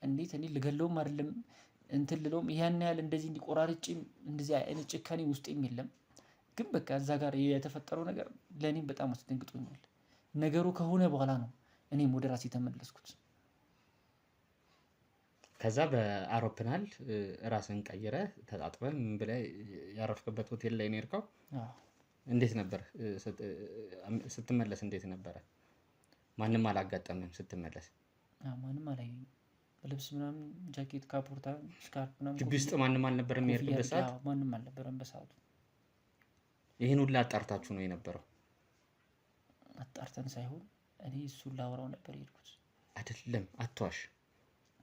እንዴት እኔ ልገለውም አይደለም እንትን ልለውም ያን ያህል እንደዚህ እንዲቆራርጭም እንደዚህ አይነት ጭካኔ ውስጤም የለም። ግን በቃ እዛ ጋር የተፈጠረው ነገር ለእኔም በጣም አስደንግጦኛል። ነገሩ ከሆነ በኋላ ነው እኔም ወደ ራሴ ተመለስኩት። ከዛ በአውሮፕላን ራስን ቀይረ ተጣጥበህ ምን ብለህ ያረፍክበት ሆቴል ላይ ነው የሄድከው? እንዴት ነበር ስትመለስ? እንዴት ነበረ? ማንም አላጋጠምም ስትመለስ? ማንም አላየኝም። ልብስ ምናምን ጃኬት፣ ካፖርታ፣ ስካርፍ ምናምን ግቢ ውስጥ ማንም አልነበረም የሄድክበት ሰዓት? ማንም አልነበረም በሰዓቱ። ይህን ሁላ አጣርታችሁ ነው የነበረው? አጣርተን ሳይሆን እኔ እሱን ላወራው ነበር የሄድኩት። አይደለም አትዋሽ።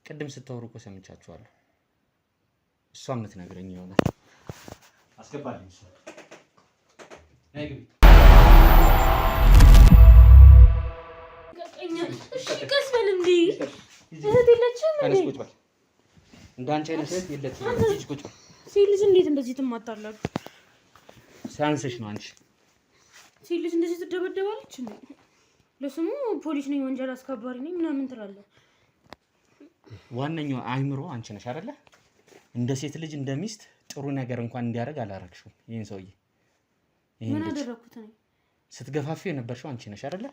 ቅድም ስታወሩ እኮ ሰምቻችኋለሁ። እሷ የምትነግረኝ ይሆናል። አስገባልኝ እሷ ነይ ግቢ። እሺ ቀስ በል እንዴ እህት የለችም እንዴ? ቁጭ በል። እንዳንቺ አይነት እህት የለችም። ቁጭ በል። ሴት ልጅ እንዴት እንደዚህ ትማታላችሁ? ሲያንስሽ ነው አንቺ። ሴት ልጅ እንደዚህ ትደበደባለች እንዴ? ለስሙ ፖሊስ ነኝ ወንጀል አስከባሪ ነኝ ምናምን ትላለህ። ዋነኛው አይምሮ አንቺ ነሽ አይደለ? እንደ ሴት ልጅ እንደ ሚስት ጥሩ ነገር እንኳን እንዲያደርግ አላረግሽው። ይሄን ሰውዬ ምን አደረኩት ነኝ? ስትገፋፊው የነበርሽው አንቺ ነሽ አይደለ?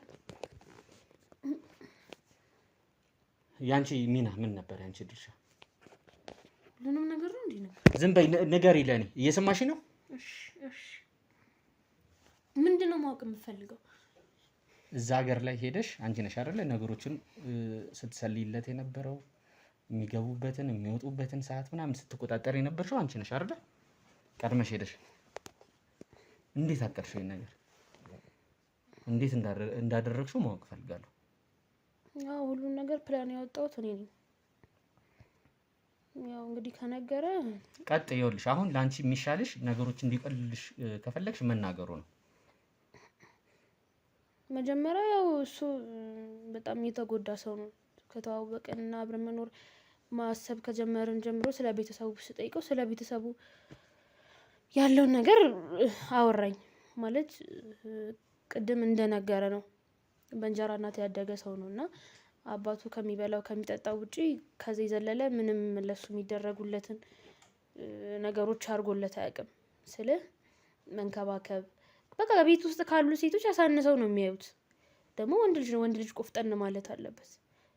ያንቺ ሚና ምን ነበር? ያንቺ ድርሻ ሁሉንም ነገር ነው እንዴ? ዝም በይ ንገሪ ለኔ። እየሰማሽ ነው? እሺ ምንድነው ማወቅ የምፈልገው? እዛ ሀገር ላይ ሄደሽ አንቺ ነሽ አይደለ ነገሮችን ስትሰልይለት የነበረው? የሚገቡበትን የሚወጡበትን ሰዓት ምናምን ስትቆጣጠር የነበርሽው አንቺ ነሽ አይደለ? ቀድመሽ ሄደሽ እንዴት አቀርሽው ነገር? እንዴት እንዳደረግሽው ማወቅ ፈልጋለሁ። ያው ሁሉን ነገር ፕላን ያወጣሁት እኔ ነኝ። ያው እንግዲህ ከነገረ ቀጥ ይኸውልሽ፣ አሁን ላንቺ የሚሻልሽ ነገሮች እንዲቀልልሽ ከፈለግሽ መናገሩ ነው። መጀመሪያ ያው እሱ በጣም የተጎዳ ሰው ነው። ከተዋወቀንና አብረን መኖር ማሰብ ከጀመርን ጀምሮ ስለ ቤተሰቡ ስጠይቀው ስለ ቤተሰቡ ያለውን ነገር አወራኝ። ማለት ቅድም እንደነገረ ነው በእንጀራ እናት ያደገ ሰው ነውና አባቱ ከሚበላው ከሚጠጣው ውጪ ከዚህ የዘለለ ምንም ለሱ የሚደረጉለትን ነገሮች አድርጎለት አያውቅም። ስለ መንከባከብ በቃ ቤት ውስጥ ካሉ ሴቶች ያሳንሰው ነው የሚያዩት። ደግሞ ወንድ ልጅ ነው፣ ወንድ ልጅ ቆፍጠን ማለት አለበት።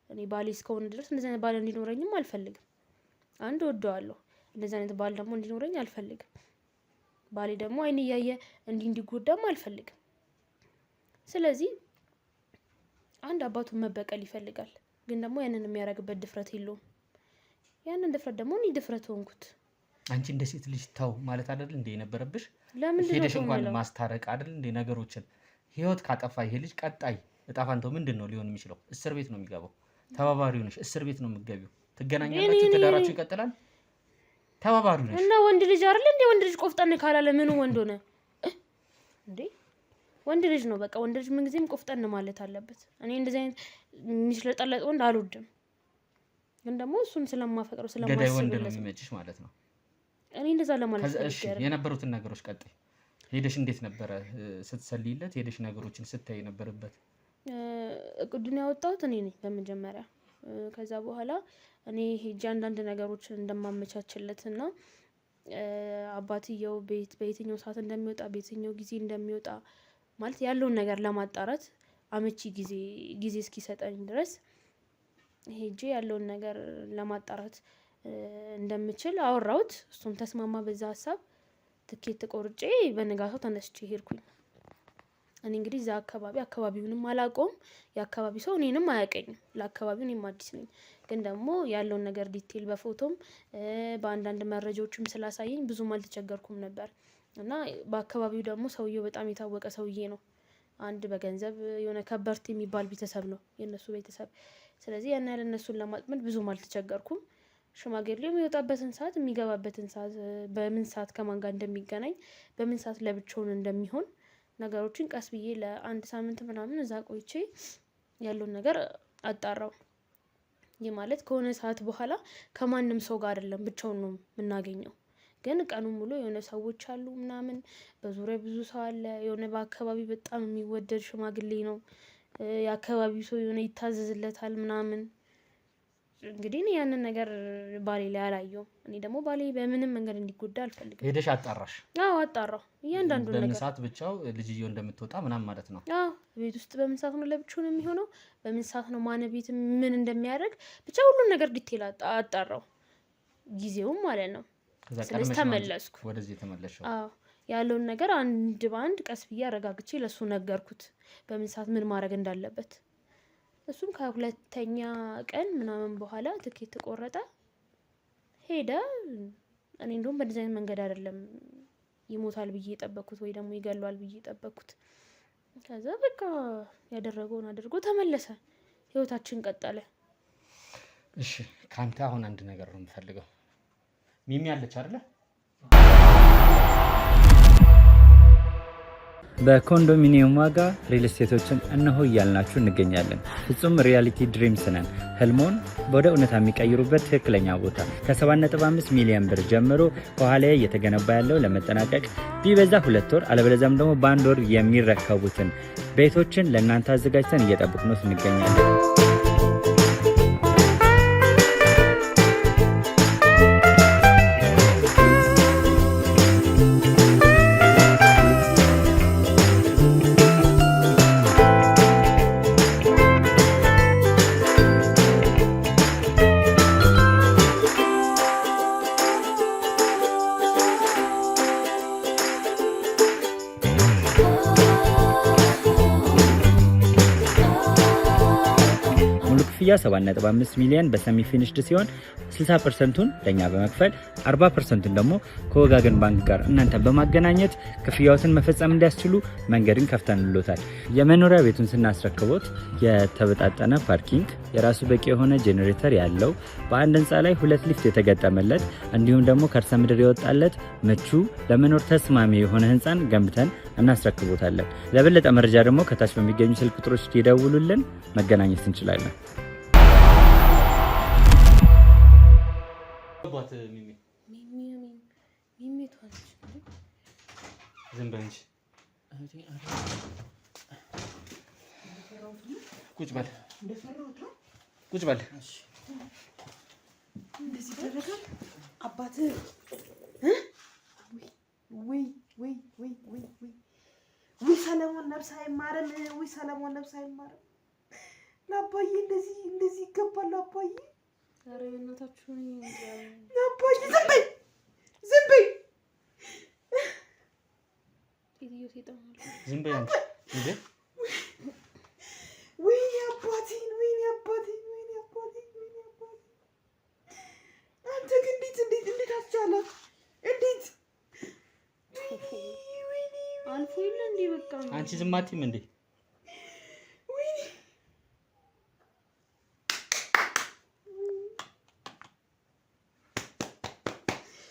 እኔ ባሌ እስከሆነ ድረስ እንደዚህ አይነት ባል እንዲኖረኝም አልፈልግም። አንድ ወደዋለሁ፣ እንደዚህ አይነት ባል ደግሞ እንዲኖረኝ አልፈልግም። ባሌ ደግሞ አይን እያየ እንዲጎዳም አልፈልግም። ስለዚህ አንድ አባቱን መበቀል ይፈልጋል፣ ግን ደግሞ ያንን የሚያደርግበት ድፍረት የለውም። ያንን ድፍረት ደግሞ እኔ ድፍረት ሆንኩት። አንቺ እንደ ሴት ልጅ ታው ማለት አይደል እንደ የነበረብሽ? ለምንድን ነው ሄደሽ እንኳን ማስታረቅ አይደል እንደ ነገሮችን። ህይወት ካጠፋ ይሄ ልጅ ቀጣይ እጣ ፈንታው ምንድነው ሊሆን የሚችለው? እስር ቤት ነው የሚገባው። ተባባሪው ነሽ፣ እስር ቤት ነው የምትገቢው። ትገናኛላችሁ፣ ትዳራችሁ ይቀጥላል። ተባባሪው ነሽ እና ወንድ ልጅ አይደል እንደ ወንድ ልጅ ቆፍጠን ካላለ ምኑ ወንድ ሆነ እንዴ? ወንድ ልጅ ነው በቃ። ወንድ ልጅ ምንጊዜም ቆፍጠን ማለት አለበት። እኔ እንደዚህ አይነት የሚሽለጠለጥ ወንድ አልወድም፣ ግን ደግሞ እሱን ስለማፈቅረው ገዳይ ወንድ ነው የሚመችሽ ማለት ነው። እኔ እንደዛ ለማለት እሺ፣ የነበሩትን ነገሮች ቀጥይ። ሄደሽ እንዴት ነበረ ስትሰልይለት? ሄደሽ ነገሮችን ስታይ የነበረበት እቅዱን ያወጣሁት እኔ ነኝ በመጀመሪያ። ከዛ በኋላ እኔ ሄጄ አንዳንድ ነገሮችን እንደማመቻችለት እና አባትየው ቤት በየትኛው ሰዓት እንደሚወጣ በየትኛው ጊዜ እንደሚወጣ ማለት ያለውን ነገር ለማጣራት አመቺ ጊዜ እስኪሰጠኝ ድረስ ሄጄ ያለውን ነገር ለማጣራት እንደምችል አወራሁት። እሱም ተስማማ በዛ ሀሳብ። ትኬት ቆርጬ በነጋታው ተነስቼ ሄድኩኝ። እኔ እንግዲህ እዛ አካባቢውንም አላውቀውም። የአካባቢ ሰው እኔንም አያውቀኝም። ለአካባቢው እኔም አዲስ ነኝ። ግን ደግሞ ያለውን ነገር ዲቴል በፎቶም በአንዳንድ መረጃዎችም ስላሳየኝ ብዙም አልተቸገርኩም ነበር እና በአካባቢው ደግሞ ሰውየው በጣም የታወቀ ሰውዬ ነው። አንድ በገንዘብ የሆነ ከበርቴ የሚባል ቤተሰብ ነው የነሱ ቤተሰብ። ስለዚህ ያን ያህል እነሱን ለማጥመድ ብዙም አልተቸገርኩም። ሽማግሌው የሚወጣበትን ሰዓት የሚገባበትን ሰዓት በምን ሰዓት ከማን ጋር እንደሚገናኝ በምን ሰዓት ለብቻውን እንደሚሆን ነገሮችን ቀስ ብዬ ለአንድ ሳምንት ምናምን እዛ ቆይቼ ያለውን ነገር አጣራው። ይህ ማለት ከሆነ ሰዓት በኋላ ከማንም ሰው ጋር አይደለም ብቻውን ነው የምናገኘው። ግን ቀኑን ሙሉ የሆነ ሰዎች አሉ ምናምን፣ በዙሪያ ብዙ ሰው አለ። የሆነ በአካባቢ በጣም የሚወደድ ሽማግሌ ነው። የአካባቢው ሰው የሆነ ይታዘዝለታል ምናምን። እንግዲህ እኔ ያንን ነገር ባሌ ላይ አላየሁም። እኔ ደግሞ ባሌ በምንም መንገድ እንዲጎዳ አልፈልግም። ሄደሽ አጣራሽ? አዎ አጣራሁ፣ እያንዳንዱን ነገር። በምን ሰዓት ብቻው ልጅየው እንደምትወጣ ምናምን ማለት ነው? አዎ ቤት ውስጥ በምን ሰዓት ነው ለብቻው ነው የሚሆነው፣ በምን ሰዓት ነው ማን ቤት ምን እንደሚያደርግ ብቻ ሁሉን ነገር ዲቴል አጣራሁ፣ ጊዜውም ማለት ነው። ስለዚህ ተመለስኩ፣ ወደዚህ ተመለስኩ። አዎ ያለውን ነገር አንድ ባንድ ቀስ ብዬ አረጋግቼ ለሱ ነገርኩት፣ በምን ሰዓት ምን ማድረግ እንዳለበት። እሱም ከሁለተኛ ቀን ምናምን በኋላ ትኬት ተቆረጠ፣ ሄደ። እኔ እንደውም በዚህ አይነት መንገድ አይደለም ይሞታል ብዬ የጠበቅኩት ወይ ደግሞ ይገሏል ብዬ የጠበቅኩት። ከዛ በቃ ያደረገውን አድርጎ ተመለሰ፣ ህይወታችን ቀጠለ። እሺ ካንተ አሁን አንድ ነገር ነው የምፈልገው። ሚሚ አለች አይደለ? በኮንዶሚኒየም ዋጋ ሪል ስቴቶችን እነሆ እያልናችሁ እንገኛለን። ፍጹም ሪያሊቲ ድሪምስ ነን። ህልሞን ወደ እውነታ የሚቀይሩበት ትክክለኛ ቦታ ከ7.5 ሚሊዮን ብር ጀምሮ በኋላ እየተገነባ ያለው ለመጠናቀቅ ቢበዛ 2 ወር አለበለዚያም ደግሞ በ1 ወር የሚረከቡትን ቤቶችን ለእናንተ አዘጋጅተን እየጠበቅን እንገኛለን። ክፍያ 7.5 ሚሊዮን በሰሚ ፊኒሽድ ሲሆን 60%ቱን ለኛ በመክፈል 40%ቱን ደግሞ ከወጋገን ባንክ ጋር እናንተን በማገናኘት ክፍያዎትን መፈጸም እንዲያስችሉ መንገድን ከፍተንልዎታል። የመኖሪያ ቤቱን ስናስረክቦት የተበጣጠነ ፓርኪንግ፣ የራሱ በቂ የሆነ ጄኔሬተር ያለው በአንድ ህንፃ ላይ 2 ሊፍት የተገጠመለት እንዲሁም ደግሞ ከርሰ ምድር የወጣለት ምቹ ለመኖር ተስማሚ የሆነ ህንፃን ገንብተን እናስረክቦታለን። ለበለጠ መረጃ ደግሞ ከታች በሚገኙ ስልክ ቁጥሮች ይደውሉልን፣ መገናኘት እንችላለን። ባት ሚሚ ተዋለች። ዝም በል እንጂ ቁጭ በል ቁጭ በል። እንደዚህ ይደረጋል አባት? ወይ ሰለሞን ነፍስ አይማርም፣ ወይ ሰለሞን ነፍስ አይማርም። ለአባዬ እንደዚህ ይገባል አባዬ? ኧረ በእናታችሁ አባዬ ዝም በይ ሴትዮ ሴጣን ዝም በይ አንቺ እንዴ! ወይኔ አባቴ አንተ ግን እንዴት አስቻለ? እንዴት አልፎ የለ እንዴ? በቃ አንቺ ዝም አትይም እንዴ?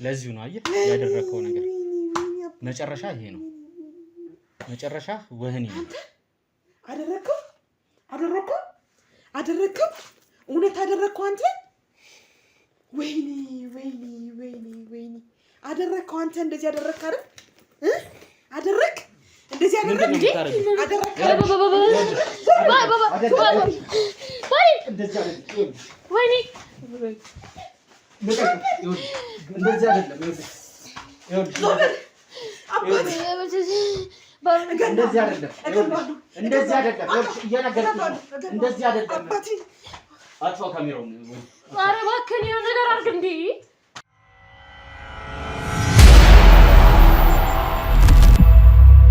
ለዚሁ ነው አየህ ያደረከው ነገር መጨረሻ ይሄ ነው። መጨረሻ ወህኒ ነው። አደረከው እውነት አደረከው አንተ? ወይኔ አደረከው አንተ? እንደዚህ አደረክ አይደል? አደረክ እንደዚህ አደረክ እንዴ? አደረክ ወይኔ እንደዚህ አይደለም። እንደዚህ አይደለም። አጥፋው ካሜራውን። ኧረ እባክህ የሆነ ነገር አድርግ እንዴ!